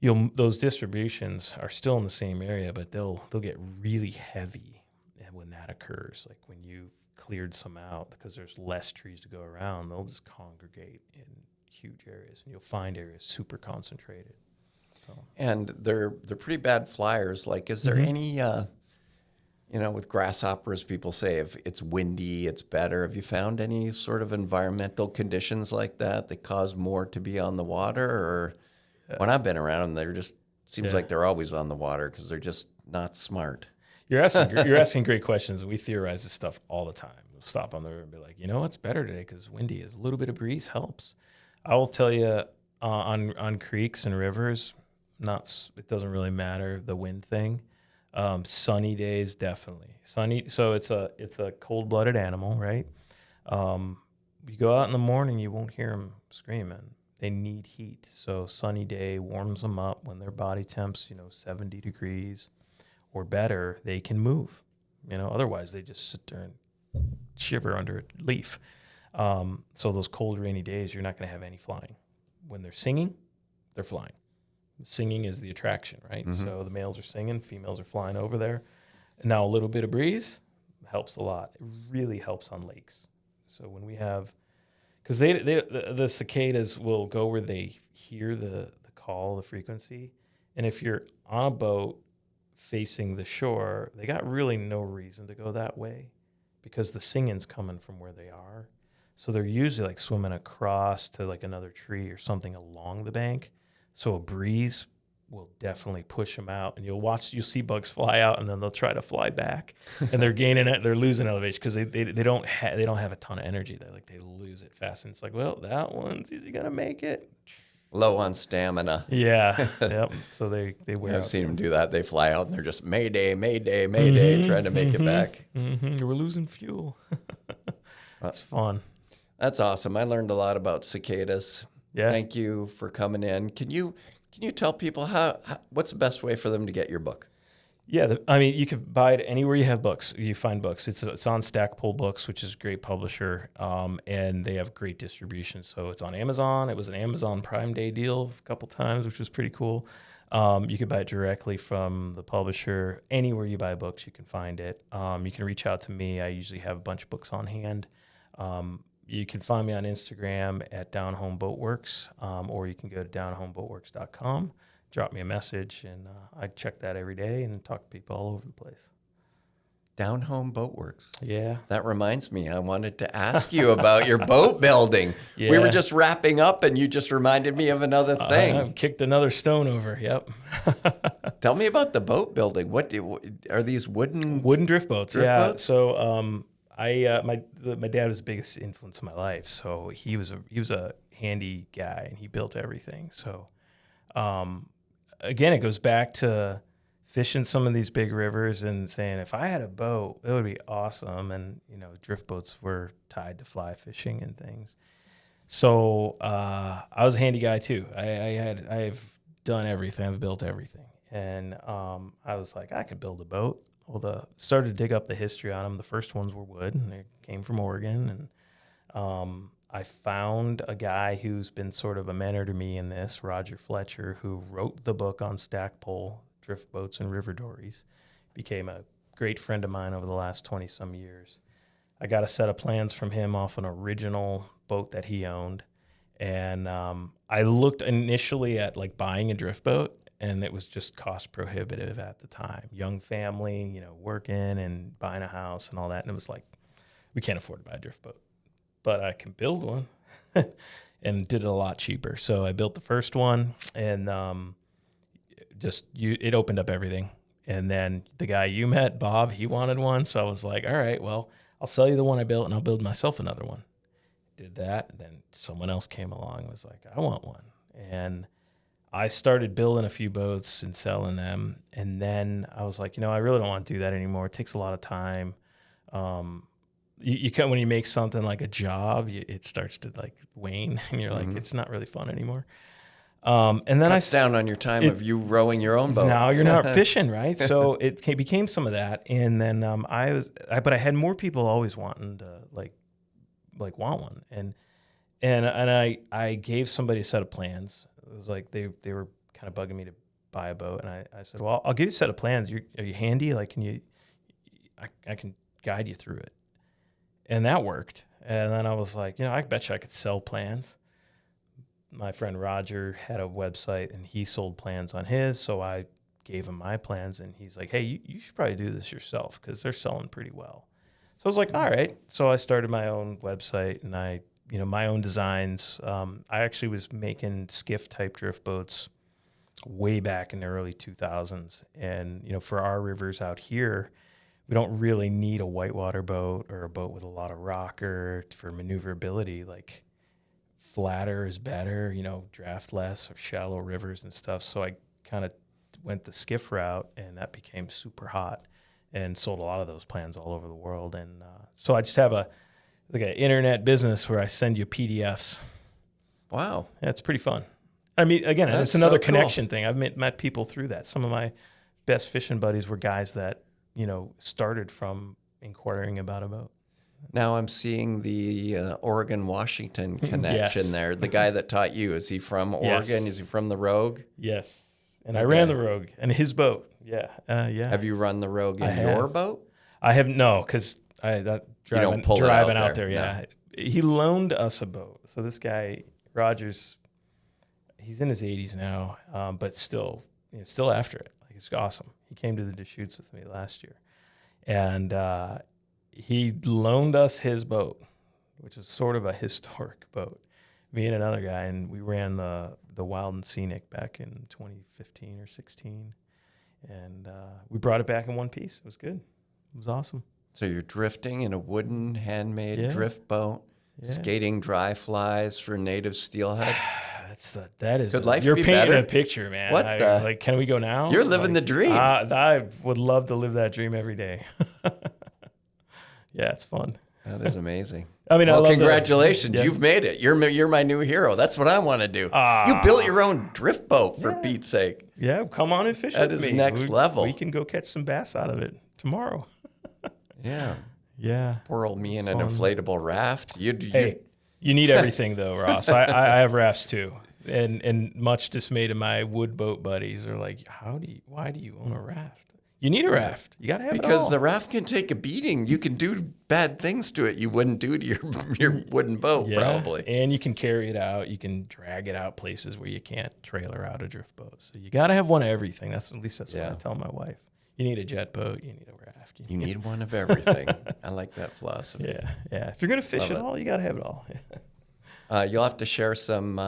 those distributions are still in the same area, but they'll get really heavy when that occurs. Like when you cleared some out, because there's less trees to go around, they'll just congregate in huge areas, and you'll find areas super concentrated. So.
And they're pretty bad flyers. Like, is there any with grasshoppers, people say if it's windy, it's better. Have you found any sort of environmental conditions like that cause more to be on the water? Or when I've been around them, seems like they're always on the water because they're just not smart.
You're asking great questions, and we theorize this stuff all the time. We'll stop on the river and be like, it's better today because windy is. A little bit of breeze helps. I will tell you, on creeks and rivers, it doesn't really matter, the wind thing. Sunny days, definitely sunny. So it's a cold-blooded animal, right? You go out in the morning, you won't hear them screaming. They need heat. So sunny day warms them up. When their body temps, 70 degrees or better, they can move. Otherwise they just sit there and shiver under a leaf. So those cold, rainy days, you're not going to have any flying. When they're singing, they're flying. Singing is the attraction, right? So the males are singing, females are flying over there. And now a little bit of breeze helps a lot. It really helps on lakes. So when we have, because the cicadas will go where they hear the call, the frequency. And if you're on a boat facing the shore, they got really no reason to go that way because the singing's coming from where they are. So they're usually like swimming across to like another tree or something along the bank. So a breeze will definitely push them out, and you'll see bugs fly out, and then they'll try to fly back, and they're losing elevation because they don't have a ton of energy. They lose it fast, and it's like, well, that one's easy gonna make it.
Low on stamina.
Yeah, yep. So they wear.
I've seen them do that. They fly out and they're just Mayday, Mayday, Mayday, trying to make it back.
We're losing fuel. That's fun.
That's awesome. I learned a lot about cicadas.
Yeah.
Thank you for coming in. Can you tell people what's the best way for them to get your book?
Yeah, you can buy it anywhere you have books. You find books. It's on Stackpole Books, which is a great publisher, and they have great distribution. So it's on Amazon. It was an Amazon Prime Day deal a couple times, which was pretty cool. You can buy it directly from the publisher. Anywhere you buy books, you can find it. You can reach out to me. I usually have a bunch of books on hand. You can find me on Instagram at Down Home Boatworks, or you can go to downhomeboatworks.com. Drop me a message, and I check that every day and talk to people all over the place.
Down Home Boatworks.
Yeah.
That reminds me, I wanted to ask you about your boat building. Yeah. We were just wrapping up, and you just reminded me of another thing.
I've kicked another stone over, yep.
Tell me about the boat building. What are these wooden
drift boats? Boats? So my dad was the biggest influence in my life. So he was a handy guy, and he built everything. So again, it goes back to fishing some of these big rivers and saying, if I had a boat, it would be awesome. And, drift boats were tied to fly fishing and things. So I was a handy guy too. I've done everything. I've built everything. And I was like, I could build a boat. Well, started to dig up the history on them. The first ones were wood, and they came from Oregon. And I found a guy who's been sort of a mentor to me in this, Roger Fletcher, who wrote the book on Stackpole, Drift Boats and River Dories. Became a great friend of mine over the last 20-some years. I got a set of plans from him off an original boat that he owned. And I looked initially at buying a drift boat, and it was just cost prohibitive at the time. Young family, working and buying a house and all that. And it was like, we can't afford to buy a drift boat, but I can build one and did it a lot cheaper. So I built the first one, and it opened up everything. And then the guy you met, Bob, he wanted one. So I was like, all right, well, I'll sell you the one I built, and I'll build myself another one. Did that. And then someone else came along and was like, I want one. And I started building a few boats and selling them. And then I was like, I really don't want to do that anymore. It takes a lot of time. You can, when you make something like a job, it starts to wane, and you're like, it's not really fun anymore. And then
Cuts down on your time of you rowing your own boat.
Now you're not fishing, right? So it became some of that. And then but I had more people always wanting to want one. And I gave somebody a set of plans. It was like they were kind of bugging me to buy a boat, and I said, well, I'll give you a set of plans. Are you handy? I can guide you through it. And that worked. And then I was like, I bet you I could sell plans. My friend Roger had a website, and he sold plans on his, so I gave him my plans, and he's like, hey, you should probably do this yourself because they're selling pretty well. So I was like, all right. So I started my own website, and my own designs. I actually was making skiff-type drift boats way back in the early 2000s. And, for our rivers out here, we don't really need a whitewater boat or a boat with a lot of rocker for maneuverability. Flatter is better, draft less or shallow rivers and stuff. So I kind of went the skiff route, and that became super hot and sold a lot of those plans all over the world. And so I just have an internet business where I send you PDFs.
Wow.
Yeah, it's pretty fun. I mean, again, it's another connection thing. I've met people through that. Some of my best fishing buddies were guys that, started from inquiring about a boat.
Now I'm seeing the Oregon-Washington connection
Yes.
there. The guy that taught you, is he from Oregon?
Yes.
Is he from the Rogue?
Yes. And I
Okay.
ran the Rogue and his boat. Yeah. Yeah.
Have you run the Rogue in
I
your
have.
boat?
I have no, because
don't pull it out
driving out
there,
there. Yeah. He loaned us a boat. So this guy, Rogers, he's in his 80s now, but still after it. Like, it's awesome. He came to the Deschutes with me last year. And he loaned us his boat, which is sort of a historic boat. Me and another guy, and we ran the Wild and Scenic back in 2015 or 16. And we brought it back in one piece. It was good. It was awesome.
So you're drifting in a wooden handmade
Yeah.
drift boat,
Yeah.
skating dry flies for native steelhead.
That is
Could life
you're
be
painting
better?
a picture, man.
What the-
like, can we go now?
You're living the dream.
I would love to live that dream every day. Yeah, it's fun.
That is amazing.
I mean, I
well,
love
congratulations.
Yeah.
You've made it. You're my new hero. That's what I want to do. You built your own drift boat, for Pete's sake.
Yeah, come on and fish
That
with
is
me.
next level.
We can go catch some bass out of it tomorrow.
Yeah.
Yeah.
Poor old me in an
fun.
inflatable raft.
Hey, you need everything though, Ross. I have rafts too. And much dismay to my wood boat buddies are like, why do you own a raft? You need a raft. You got to have it all.
Because the raft can take a beating. You can do bad things to it you wouldn't do to your wooden boat, probably.
And you can carry it out. You can drag it out places where you can't trailer out a drift boat. So you got to have one of everything. At least that's what I tell my wife. You need a jet boat. You need a raft.
You need one of everything. I like that philosophy.
Yeah, yeah. If you're gonna fish all, you got to have it all.
You'll have to share some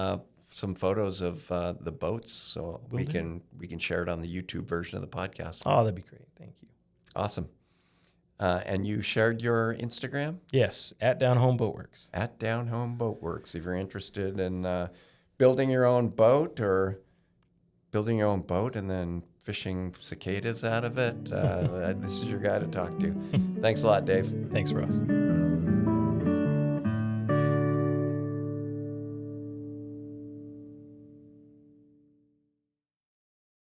photos of the boats so we can share it on the YouTube version of the podcast.
Oh, that'd be great. Thank you.
Awesome. And you shared your Instagram?
Yes, at Down Home Boatworks.
At Down Home Boatworks. If you're interested in building your own boat and then fishing cicadas out of it, this is your guy to talk to. Thanks a lot, Dave.
Thanks, Ross.